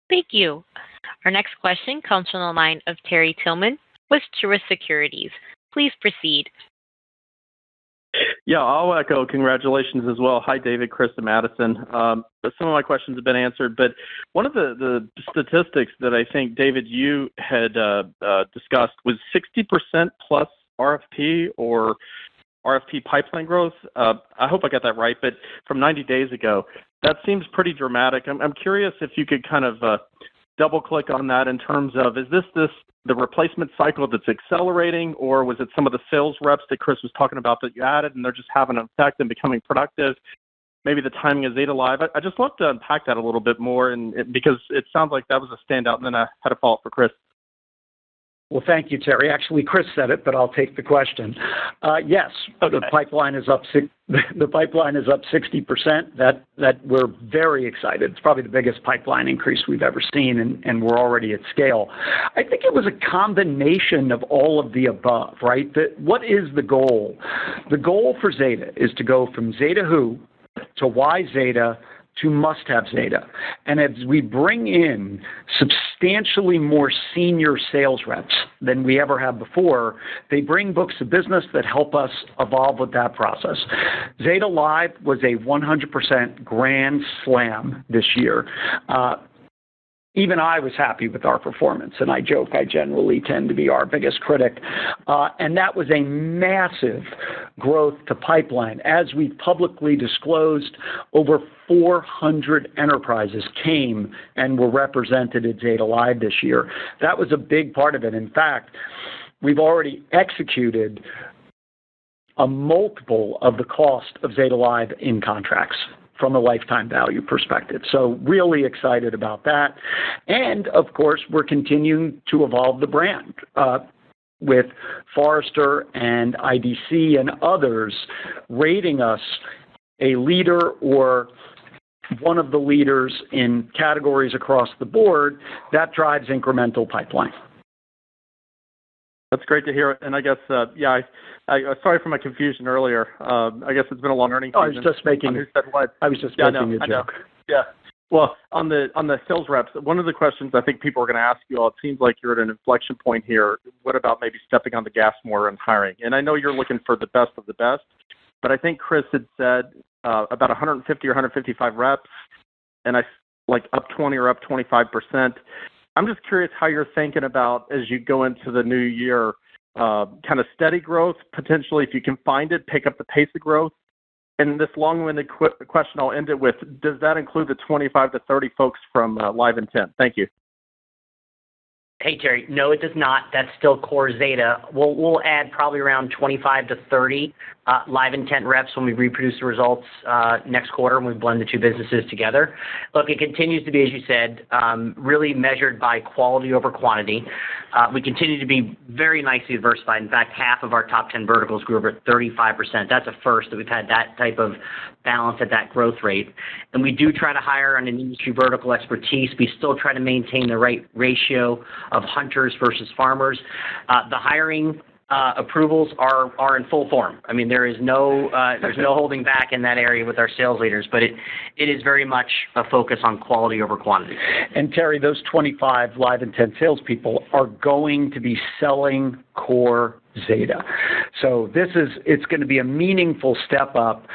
Thank you. Our next question comes from the line of Terry Tillman with Truist Securities. Please proceed. Yeah, I'll echo congratulations as well. Hi, David, Chris, and Madison. Some of my questions have been answered, but one of the statistics that I think, David, you had discussed was 60% plus RFP or RFP pipeline growth. I hope I got that right, but from 90 days ago, that seems pretty dramatic. I'm curious if you could kind of double click on that in terms of, is this the replacement cycle that's accelerating, or was it some of the sales reps that Chris was talking about that you added and they're just having an effect and becoming productive? Maybe the timing of Zeta Live. I just love to unpack that a little bit more, because it sounds like that was a standout, and then I had a follow-up for Chris. Well, thank you, Terry. Actually, Chris said it, but I'll take the question. Yes, okay. The pipeline is up 60%. That we're very excited. It's probably the biggest pipeline increase we've ever seen, and we're already at scale. I think it was a combination of all of the above, right? What is the goal? The goal for Zeta is to go from Zeta Who to Why Zeta to must-have Zeta. And as we bring in substantially more senior sales reps than we ever have before, they bring books of business that help us evolve with that process. Zeta Live was a 100% grand slam this year. Even I was happy with our performance, and I joke I generally tend to be our biggest critic. And that was a massive growth to pipeline. As we publicly disclosed, over 400 enterprises came and were represented at Zeta Live this year. That was a big part of it. In fact, we've already executed a multiple of the cost of Zeta Live in contracts from a lifetime value perspective. So really excited about that. And of course, we're continuing to evolve the brand with Forrester and IDC and others rating us a leader or one of the leaders in categories across the board. That drives incremental pipeline. That's great to hear. And I guess, sorry for my confusion earlier. I guess it's been a long earnings season. I was just making a joke. Yeah. Well, on the sales reps, one of the questions I think people are going to ask you all, it seems like you're at an inflection point here. What about maybe stepping on the gas more and hiring? And I know you're looking for the best of the best, but I think Chris had said about 150 or 155 reps, and up 20 or up 25%. I'm just curious how you're thinking about, as you go into the new year, kind of steady growth, potentially, if you can find it, pick up the pace of growth. And this long-winded question I'll end it with, does that include the 25 to 30 folks from Live Intent? Thank you. Hey, Terry. No, it does not. That's still core Zeta. We'll add probably around 25 to 30 live intent reps when we reproduce the results next quarter when we blend the two businesses together. Look, it continues to be, as you said, really measured by quality over quantity. We continue to be very nicely diversified. In fact, half of our top 10 verticals grew over 35%. That's a first that we've had that type of balance at that growth rate. And we do try to hire on an industry vertical expertise. We still try to maintain the right ratio of hunters versus farmers. The hiring approvals are in full form. I mean, there's no holding back in that area with our sales leaders, but it is very much a focus on quality over quantity. And Terry, those 25 live intent salespeople are going to be selling core Zeta. So it's going to be a meaningful step up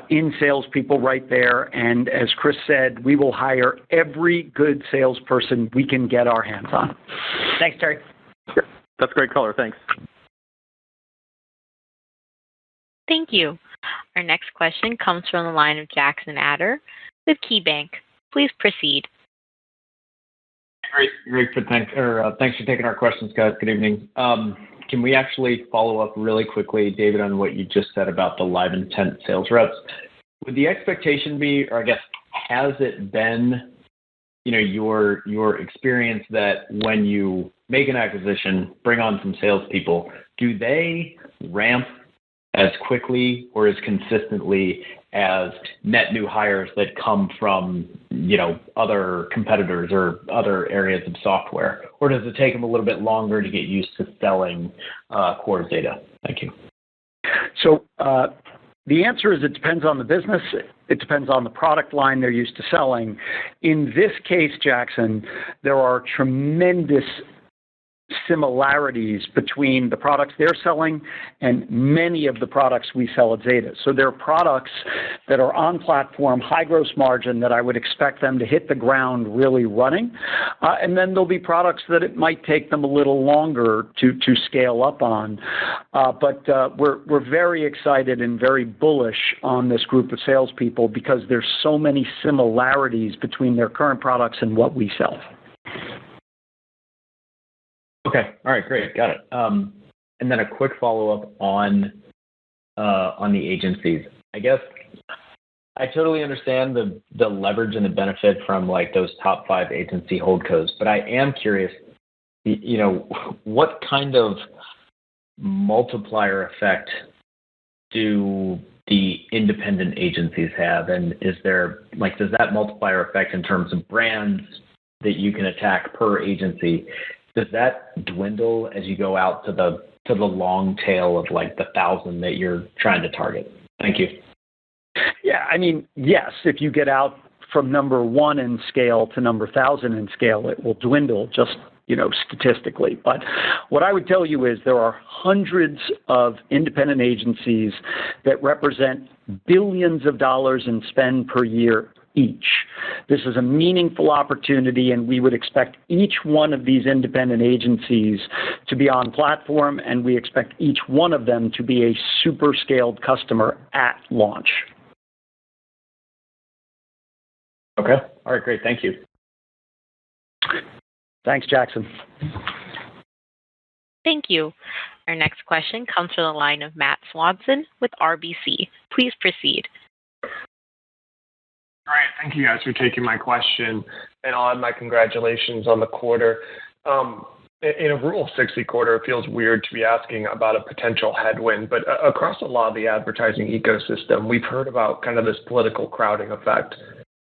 in salespeople right there. And as Chris said, we will hire every good salesperson we can get our hands on. Thanks, Terry. That's great color. Thanks. Thank you. Our next question comes from the line of Jackson Ader with KeyBank. Please proceed. Great. Thanks for taking our questions, guys. Good evening. Can we actually follow up really quickly, David, on what you just said about the live intent sales reps? Would the expectation be, or I guess, has it been, your experience that when you make an acquisition, bring on some salespeople, do they ramp as quickly or as consistently as net new hires that come from, other competitors or other areas of software? Or does it take them a little bit longer to get used to selling core Zeta? Thank you. So the answer is it depends on the business. It depends on the product line they're used to selling. In this case, Jackson, there are tremendous similarities between the products they're selling and many of the products we sell at Zeta. So there are products that are on platform, high gross margin, that I would expect them to hit the ground really running. And then there'll be products that it might take them a little longer to scale up on. But we're very excited and very bullish on this group of salespeople because there's so many similarities between their current products and what we sell. Okay. All right. Great. Got it. And then a quick follow-up on the agencies. I guess I totally understand the leverage and the benefit from like those top 5 agency holdcos, but I am curious, what kind of multiplier effect do the independent agencies have? And does that multiplier effect in terms of brands that you can attack per agency, does that dwindle as you go out to the long tail of like the 1,000 that you're trying to target? Thank you. Yeah, I mean, yes, if you get out from number 1 in scale to number 1,000 in scale, it will dwindle just, statistically. But what I would tell you is there are hundreds of independent agencies that represent billions of dollars in spend per year each. This is a meaningful opportunity, and we would expect each one of these independent agencies to be on platform, and we expect each one of them to be a super scaled customer at launch. Okay. All right, great. Thank you. Thanks, Jackson. Thank you. Our next question comes from the line of Matt Swanson with RBC. Please proceed. All right. Thank you guys for taking my question, and I'll add my congratulations on the quarter. In a Rule of 60 quarter, it feels weird to be asking about a potential headwind, but across a lot of the advertising ecosystem, we've heard about kind of this political crowding effect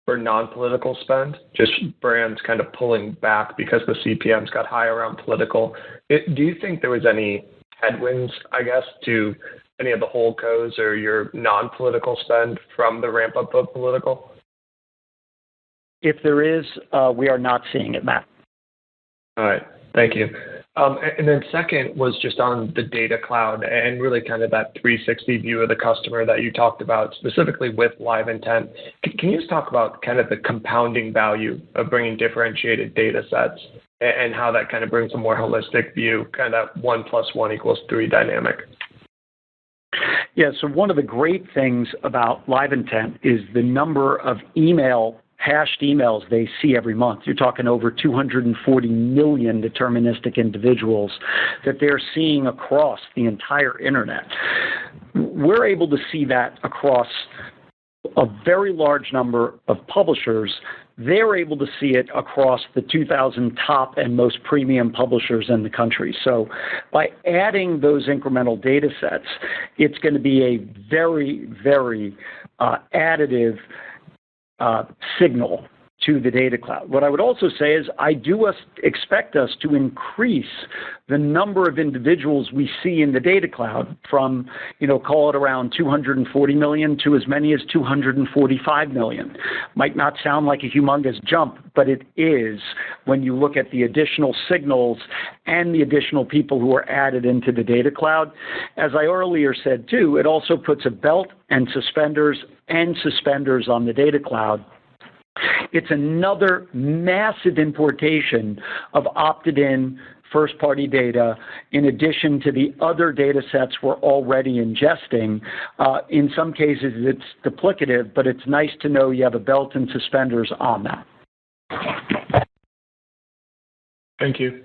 for non-political spend, just brands kind of pulling back because the CPMs got high around political. Do you think there was any headwinds, I guess, to any of the holdcos or your non-political spend from the ramp up of political? If there is, we are not seeing it, Matt. All right. Thank you. And then second was just on the data cloud and really kind of that 360 view of the customer that you talked about, specifically with live intent. Can you just talk about kind of the compounding value of bringing differentiated data sets and how that kind of brings a more holistic view, kind of that 1 + 1 = 3 dynamic? Yeah, so one of the great things about live intent is the number of email hashed emails they see every month. You're talking over 240 million deterministic individuals that they're seeing across the entire internet. We're able to see that across a very large number of publishers. They're able to see it across the 2,000 top and most premium publishers in the country. So by adding those incremental data sets, it's going to be a very, very additive signal to the data cloud. What I would also say is I do expect us to increase the number of individuals we see in the data cloud from, call it around 240 million to as many as 245 million. Might not sound like a humongous jump, but it is when you look at the additional signals and the additional people who are added into the data cloud. As I earlier said too, it also puts a belt and suspenders on the data cloud. It's another massive importation of opted-in first-party data in addition to the other data sets we're already ingesting. In some cases, it's duplicative, but it's nice to know you have a belt and suspenders on that. Thank you.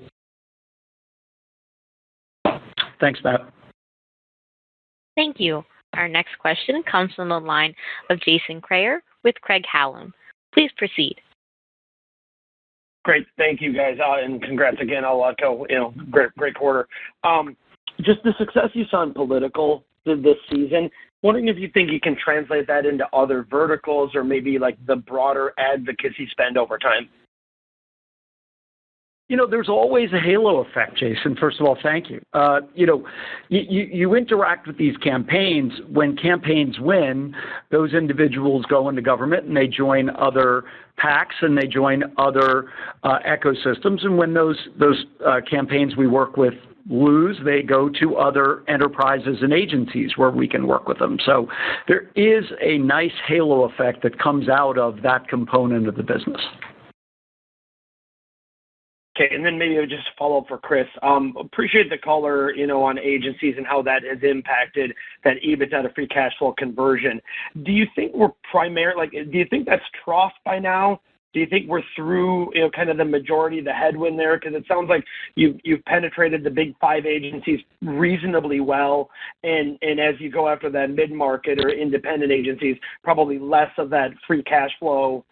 Thanks, Matt. Thank you. Our next question comes from the line of Jason Kreyer with Craig-Hallum. Please proceed. Great. Thank you, guys. And congrats again. I'll echo, great quarter. Just the success you saw in political this season, wondering if you think you can translate that into other verticals or maybe like the broader advocacy spend over time. There's always a halo effect, Jason. First of all, thank you. You interact with these campaigns. When campaigns win, those individuals go into government and they join other PACs and they join other ecosystems. And when those campaigns we work with lose, they go to other enterprises and agencies where we can work with them. So there is a nice halo effect that comes out of that component of the business. Okay, and then maybe just a follow-up for Chris. Appreciate the color, on agencies and how that has impacted that EBITDA to free cash flow conversion. Do you think we're do you think that's troughed by now? Do you think we're through, kind of the majority of the headwind there? Because it sounds like you've penetrated the big 5 agencies reasonably well, and as you go after that mid-market or independent agencies, probably less of that free cash flow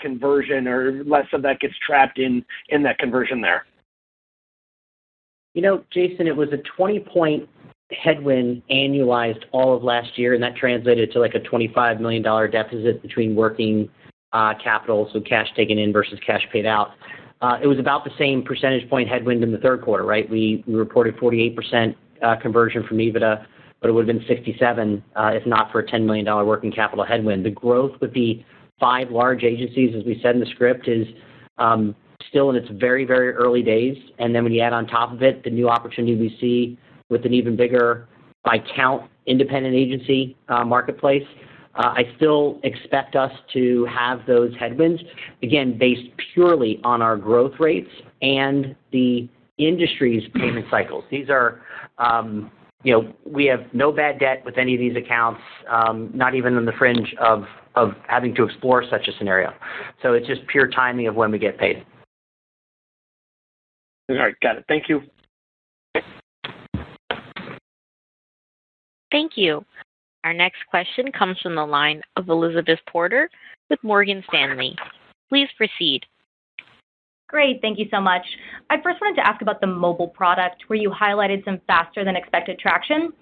conversion or less of that gets trapped in that conversion there. Jason, it was a 20-point headwind annualized all of last year, and that translated to like a $25 million deficit between working capital, so cash taken in versus cash paid out. It was about the same percentage point headwind in the third quarter, right? We reported 48% conversion from EBITDA, but it would have been 67 if not for a $10 million working capital headwind. The growth with the 5 large agencies, as we said in the script, is still in its very, very early days. And then when you add on top of it the new opportunity we see with an even bigger by count independent agency marketplace, I still expect us to have those headwinds, again, based purely on our growth rates and the industry's payment cycles. These are, we have no bad debt with any of these accounts, not even on the fringe of having to explore such a scenario. So it's just pure timing of when we get paid. All right, got it. Thank you. Thank you. Our next question comes from the line of Elizabeth Porter with Morgan Stanley. Please proceed. Great. Thank you so much. I first wanted to ask about the mobile product where you highlighted some faster than expected traction.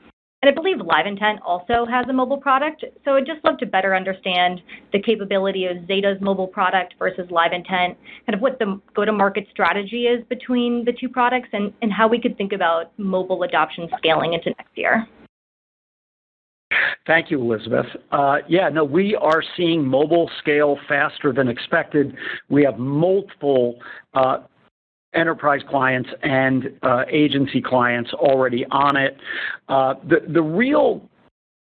And I believe LiveIntent also has a mobile product. So I'd just love to better understand the capability of Zeta's mobile product versus LiveIntent, kind of what the go-to-market strategy is between the two products and how we could think about mobile adoption scaling into next year. Thank you, Elizabeth. We are seeing mobile scale faster than expected. We have multiple enterprise clients and agency clients already on it. The real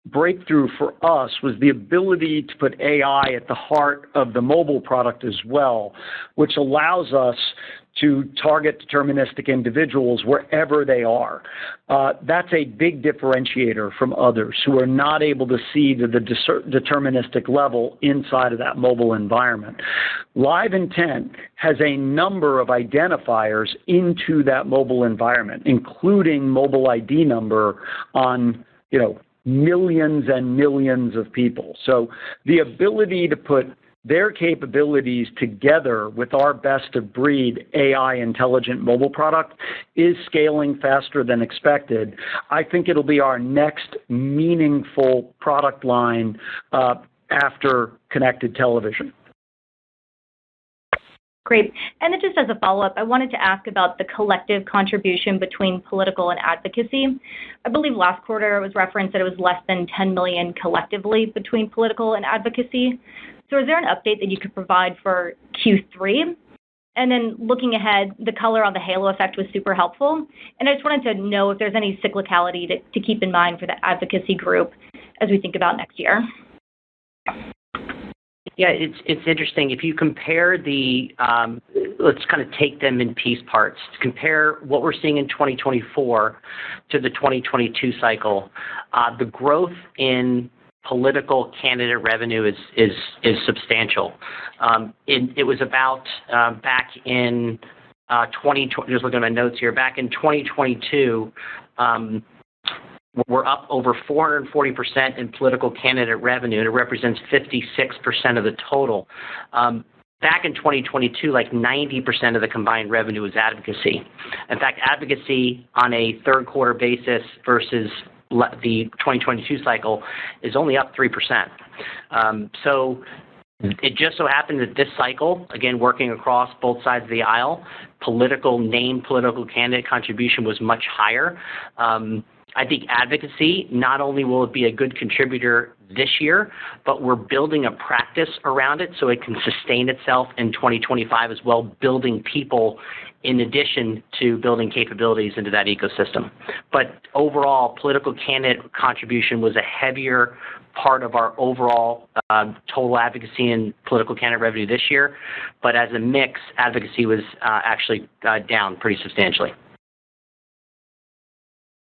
breakthrough for us was the ability to put AI at the heart of the mobile product as well, which allows us to target deterministic individuals wherever they are. That's a big differentiator from others who are not able to see to the deterministic level inside of that mobile environment. Live Intent has a number of identifiers into that mobile environment, including mobile ID number on, millions and millions of people. So the ability to put their capabilities together with our best-of-breed AI intelligent mobile product is scaling faster than expected. I think it'll be our next meaningful product line after connected television. Great. And then just as a follow-up, I wanted to ask about the collective contribution between political and advocacy. I believe last quarter it was referenced that it was less than $10 million collectively between political and advocacy. So is there an update that you could provide for Q3? And then looking ahead, the color on the halo effect was super helpful. And I just wanted to know if there's any cyclicality to keep in mind for the advocacy group as we think about next year. Yeah, it's interesting. If you compare let's kind of take them in piece parts. Compare what we're seeing in 2024 to the 2022 cycle. The growth in political candidate revenue is substantial. It was about back in 2020. Just looking at my notes here. Back in 2022. We're up over 440% in political candidate revenue, and it represents 56% of the total. Back in 2022, like 90% of the combined revenue was advocacy. In fact, advocacy on a third quarter basis versus the 2022 cycle is only up 3%. So it just so happened that this cycle, again, working across both sides of the aisle, political candidate contribution was much higher. I think advocacy, not only will it be a good contributor this year, but we're building a practice around it so it can sustain itself in 2025 as well, building people in addition to building capabilities into that ecosystem. But overall, political candidate contribution was a heavier part of our overall total advocacy and political candidate revenue this year. But as a mix, advocacy was actually down pretty substantially.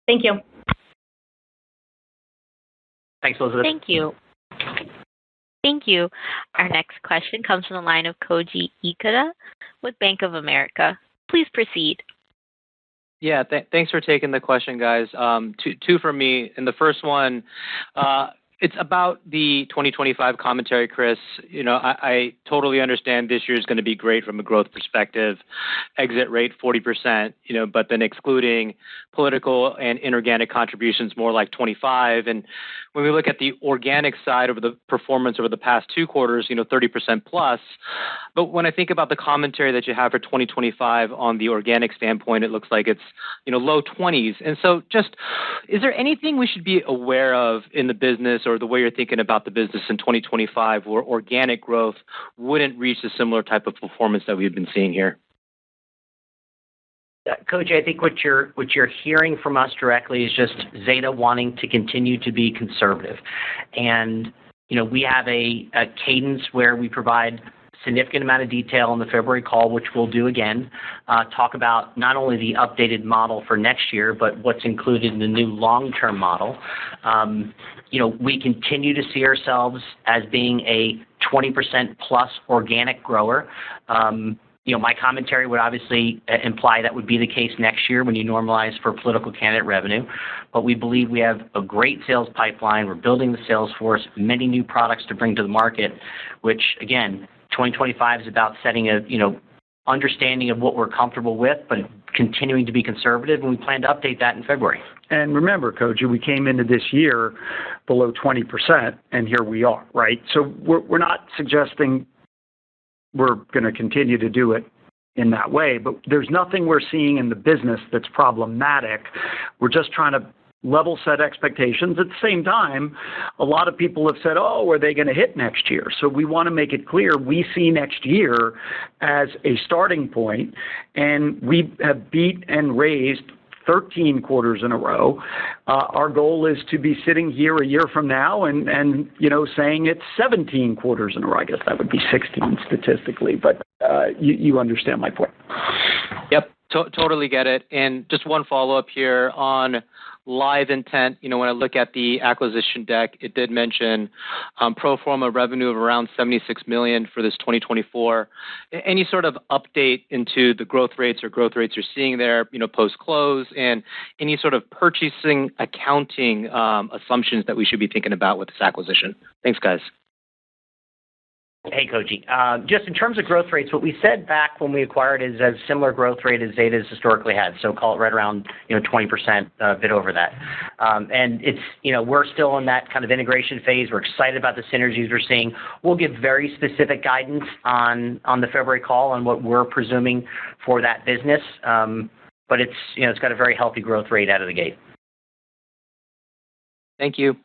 Thank you. Thanks, Elizabeth. Thank you. Thank you. Our next question comes from the line of Koji Ikeda with Bank of America. Please proceed. Yeah, thanks for taking the question, guys. Two for me. And the first one, it's about the 2025 commentary, Chris. I totally understand this year is going to be great from a growth perspective, exit rate 40%, but then excluding political and inorganic contributions more like 25. And when we look at the organic side of the performance over the past 2 quarters, 30% plus. But when I think about the commentary that you have for 2025 on the organic standpoint, it looks like it's, low 20s. And so just, is there anything we should be aware of in the business or the way you're thinking about the business in 2025 where organic growth wouldn't reach a similar type of performance that we've been seeing here? Coach, I think what you're hearing from us directly is just Zeta wanting to continue to be conservative. And, we have a cadence where we provide significant amount of detail on the February call, which we'll do again, talk about not only the updated model for next year, but what's included in the new long-term model. We continue to see ourselves as being a 20% plus organic grower. My commentary would obviously imply that would be the case next year when you normalize for political candidate revenue. But we believe we have a great sales pipeline. We're building the sales force, many new products to bring to the market, which, again, 2025 is about setting a, understanding of what we're comfortable with, but continuing to be conservative, and we plan to update that in February. And remember, Koji, we came into this year below 20%, and here we are, right? So we're not suggesting we're going to continue to do it in that way, but there's nothing we're seeing in the business that's problematic. We're just trying to level set expectations. At the same time, a lot of people have said, are they going to hit next year? So we want to make it clear we see next year as a starting point, and we have beat and raised 13 quarters in a row. Our goal is to be sitting here a year from now and saying it's 17 quarters in a row. I guess that would be 16 statistically, but you understand my point. Totally get it. And just one follow-up here on live intent. When I look at the acquisition deck, it did mention pro forma revenue of around $76 million for this 2024. Any sort of update into the growth rates you're seeing there, post-close, and any sort of purchasing accounting assumptions that we should be thinking about with this acquisition? Thanks, guys. Hey, Koji. Just in terms of growth rates, what we said back when we acquired is a similar growth rate as Zeta's historically had. So call it right around 20%, a bit over that. And it's we're still in that kind of integration phase. We're excited about the synergies we're seeing. We'll give very specific guidance on the February call on what we're presuming for that business. But it's it's got a very healthy growth rate out of the gate. Thank you.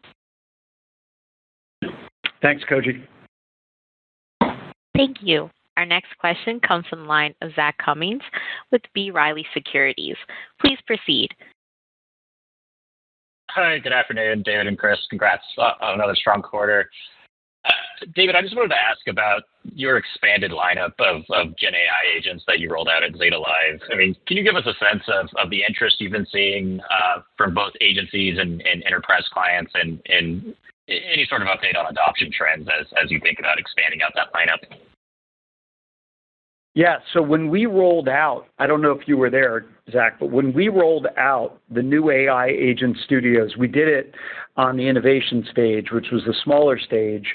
Thanks, Koji. Thank you. Our next question comes from the line of Zach Cummings with B. Riley Securities. Please proceed. Hi, good afternoon, David and Chris. Congrats on another strong quarter. David, I just wanted to ask about your expanded lineup of Gen AI agents that you rolled out at Zeta Live. I mean, can you give us a sense of the interest you've been seeing from both agencies and enterprise clients, and any sort of update on adoption trends as you think about expanding out that lineup? Yeah, so when we rolled out, I don't know if you were there, Zach, but when we rolled out the new AI Agent Studios, we did it on the innovation stage, which was the smaller stage.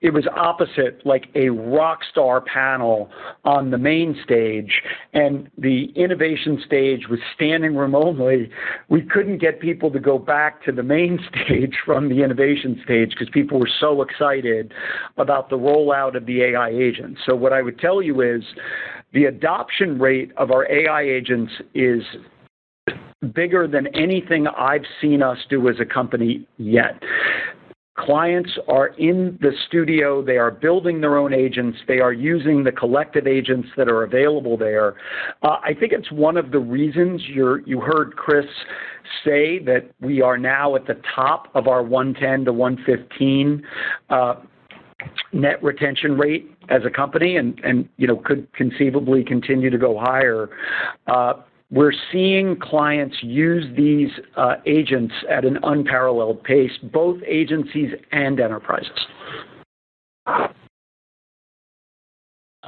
It was opposite, like a rock star panel on the main stage, and the innovation stage was standing room only. We couldn't get people to go back to the main stage from the innovation stage because people were so excited about the rollout of the AI agents. So what I would tell you is the adoption rate of our AI agents is bigger than anything I've seen us do as a company yet. Clients are in the studio. They are building their own agents. They are using the collective agents that are available there. I think it's one of the reasons you heard Chris say that we are now at the top of our 110 to 115 net retention rate as a company, and could conceivably continue to go higher. We're seeing clients use these agents at an unparalleled pace, both agencies and enterprises.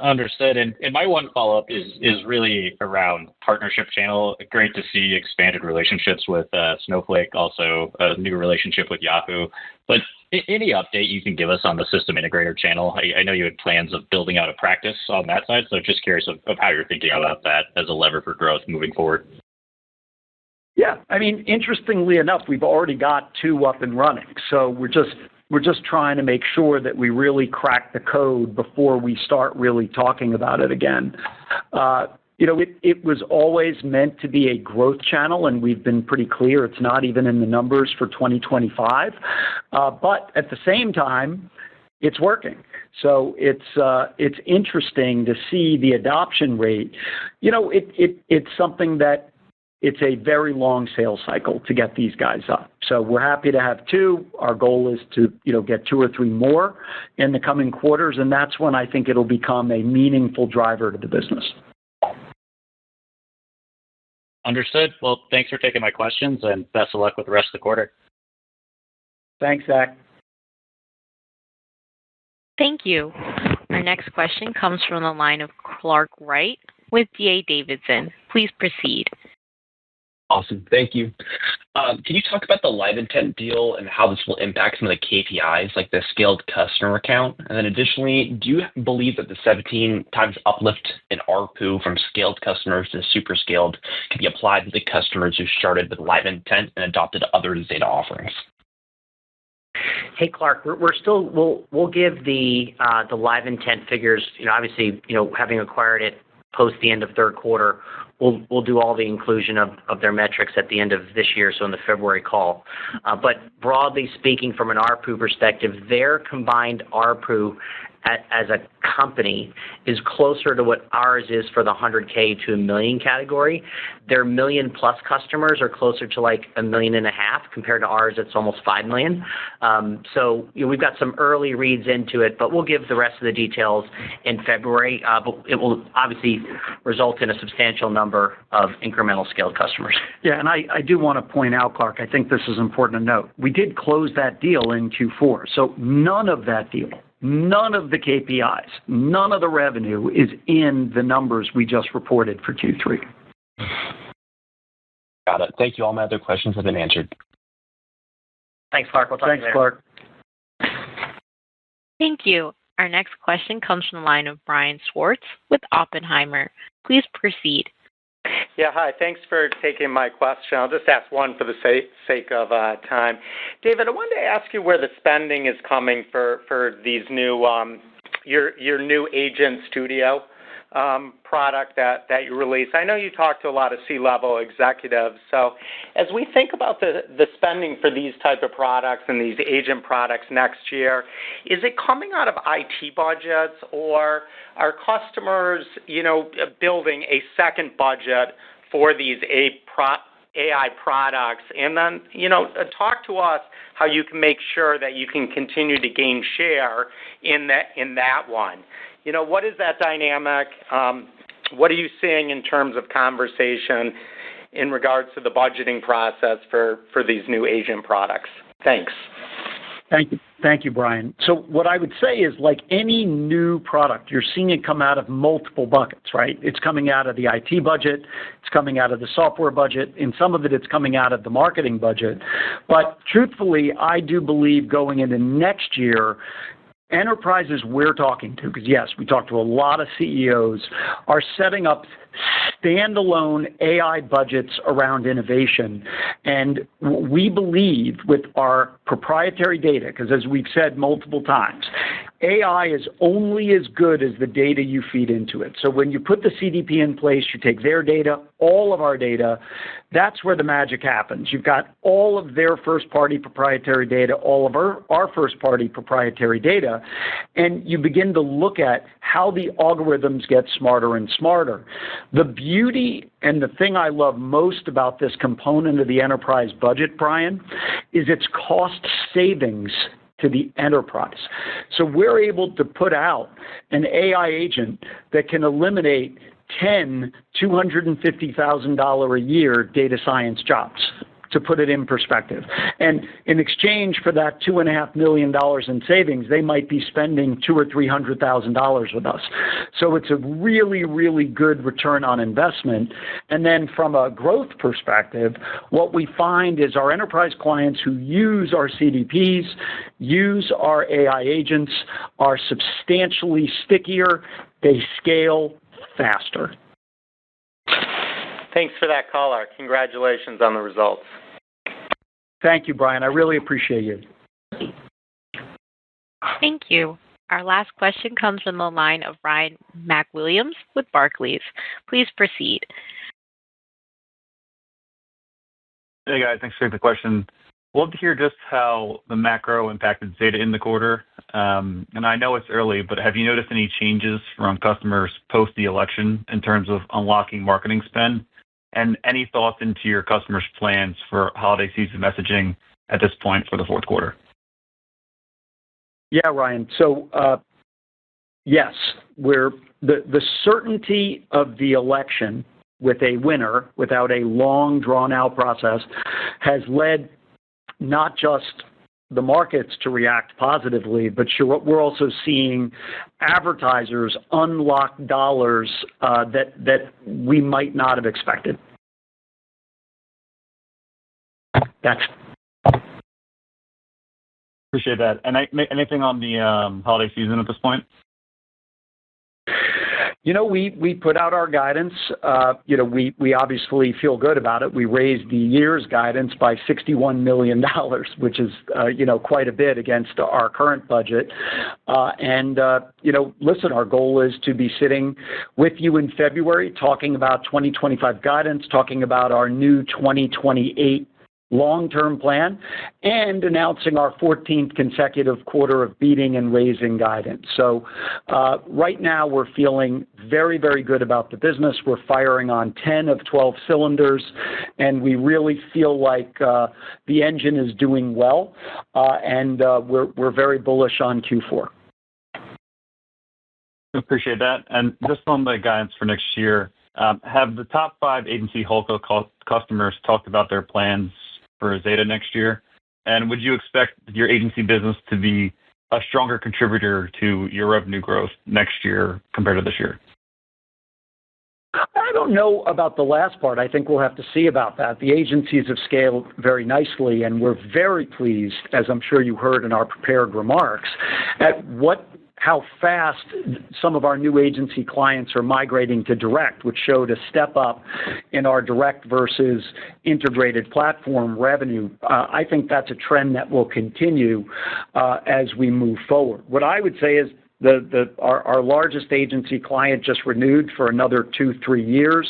Understood. And my one follow-up is really around partnership channel. Great to see expanded relationships with Snowflake, also a new relationship with Yahoo. But any update you can give us on the system integrator channel? I know you had plans of building out a practice on that side, so just curious of how you're thinking about that as a lever for growth moving forward. Yeah, I mean, interestingly enough, we've already got 2 up and running. So we're just trying to make sure that we really crack the code before we start really talking about it again. It was always meant to be a growth channel, and we've been pretty clear it's not even in the numbers for 2025. But at the same time, it's working. So it's interesting to see the adoption rate. It's something that it's a very long sales cycle to get these guys up. So we're happy to have 2. Our goal is to, get 2 or 3 more in the coming quarters, and that's when I think it'll become a meaningful driver to the business. Understood. Well, thanks for taking my questions, and best of luck with the rest of the quarter. Thanks, Zach. Thank you. Our next question comes from the line of Clark Wright with D.A. Davidson. Please proceed. Awesome. Thank you. Can you talk about the Live Intent deal and how this will impact some of the KPIs, like the scaled customer account? And then additionally, do you believe that the 17 times uplift in ARPU from scaled customers to super scaled can be applied to the customers who started with Live Intent and adopted other Zeta offerings? Hey, Clark, we'll give the Live Intent figures. Obviously, having acquired it post the end of third quarter, we'll do all the inclusion of their metrics at the end of this year, so in the February call. But broadly speaking, from an ARPU perspective, their combined ARPU as a company is closer to what ours is for the 100K to $1 million category. Their $1 million+ customers are closer to like $1.5 million compared to ours. It's almost $5 million. So we've got some early reads into it, but we'll give the rest of the details in February. But it will obviously result in a substantial number of incremental scaled customers. Yeah, and I do want to point out, Clark, I think this is important to note. We did close that deal in Q4, so none of that deal, none of the KPIs, none of the revenue is in the numbers we just reported for Q3. Got it. Thank you. All my other questions have been answered. Thanks, Clark. We'll talk to you later. Clark. Thank you. Our next question comes from the line of Brian Schwartz with Oppenheimer. Please proceed. Yeah, hi. Thanks for taking my question. I'll just ask one for the sake of time. David, I wanted to ask you where the spending is coming for these new your new Agent Studio product that you released. I know you talked to a lot of C-level executives. So as we think about the spending for these type of products and these agent products next year, is it coming out of IT budgets, or are customers, building a second budget for these AI products? And then, talk to us how you can make sure that you can continue to gain share in that one. What is that dynamic? What are you seeing in terms of conversation in regards to the budgeting process for these new agent products? Thanks. Thank you, Brian. So what I would say is, like any new product, you're seeing it come out of multiple buckets, right? It's coming out of the IT budget. It's coming out of the software budget. In some of it, it's coming out of the marketing budget. But truthfully, I do believe going into next year, enterprises we're talking to, because yes, we talk to a lot of CEOs, are setting up standalone AI budgets around innovation. And we believe with our proprietary data, because as we've said multiple times, AI is only as good as the data you feed into it. So when you put the CDP in place, you take their data, all of our data, that's where the magic happens. You've got all of their first-party proprietary data, all of our first-party proprietary data, and you begin to look at how the algorithms get smarter and smarter. The beauty and the thing I love most about this component of the enterprise budget, Brian, is its cost savings to the enterprise. So we're able to put out an AI agent that can eliminate 10 $250,000 a year data science jobs, to put it in perspective. And in exchange for that $2.5 million in savings, they might be spending $200,000 or $300,000 with us. So it's a really, really good return on investment. And then from a growth perspective, what we find is our enterprise clients who use our CDPs, use our AI agents, are substantially stickier. They scale faster. Thanks for that caller. Congratulations on the results. Thank you, Brian. I really appreciate you. Thank you. Our last question comes from the line of Ryan MacWilliams with Barclays. Please proceed. Hey, guys. Thanks for taking the question. Love to hear just how the macro impacted Zeta in the quarter. And I know it's early, but have you noticed any changes from customers post the election in terms of unlocking marketing spend? And any thoughts into your customers' plans for holiday season messaging at this point for the fourth quarter? Yeah, Ryan. So, yes, the certainty of the election with a winner without a long, drawn-out process has led not just the markets to react positively, but we're also seeing advertisers unlock dollars that we might not have expected. That's appreciate that. And anything on the holiday season at this point? We put out our guidance. We obviously feel good about it. We raised the year's guidance by $61 million, which is, quite a bit against our current budget. Listen, our goal is to be sitting with you in February talking about 2025 guidance, talking about our new 2028 long-term plan and announcing our 14th consecutive quarter of beating and raising guidance. So right now we're feeling very, very good about the business. We're firing on 10 of 12 cylinders, and we really feel like the engine is doing well, and we're very bullish on Q4. Appreciate that. And just on the guidance for next year, have the top 5 agency wholesale customers talked about their plans for Zeta next year? And would you expect your agency business to be a stronger contributor to your revenue growth next year compared to this year? I don't know about the last part. I think we'll have to see about that. The agencies have scaled very nicely, and we're very pleased, as I'm sure you heard in our prepared remarks, at how fast some of our new agency clients are migrating to direct, which showed a step up in our direct versus integrated platform revenue. I think that's a trend that will continue as we move forward. What I would say is our largest agency client just renewed for another 2-3 years.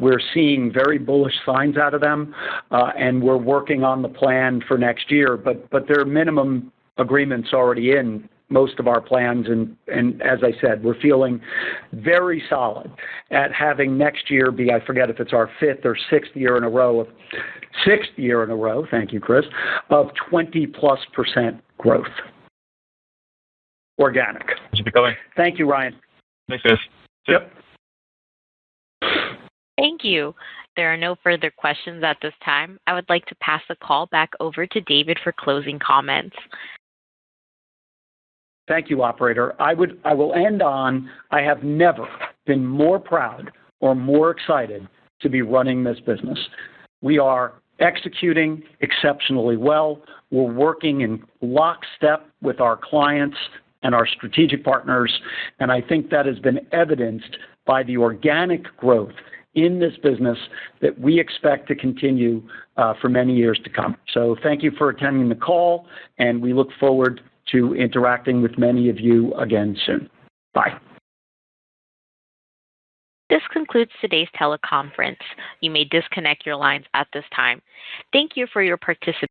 We're seeing very bullish signs out of them, and we're working on the plan for next year. But there are minimum agreements already in most of our plans, and as I said, we're feeling very solid at having next year be, I forget if it's our 5th or 6th year in a row, thank you, Chris, of 20+% growth. Organic. Thank you, Ryan. Thanks, guys. Yep. Thank you. There are no further questions at this time. I would like to pass the call back over to David for closing comments. Thank you, operator. I will end on, I have never been more proud or more excited to be running this business. We are executing exceptionally well. We're working in lockstep with our clients and our strategic partners, and I think that has been evidenced by the organic growth in this business that we expect to continue for many years to come. So thank you for attending the call, and we look forward to interacting with many of you again soon. Bye. This concludes today's teleconference. You may disconnect your lines at this time. Thank you for your participation.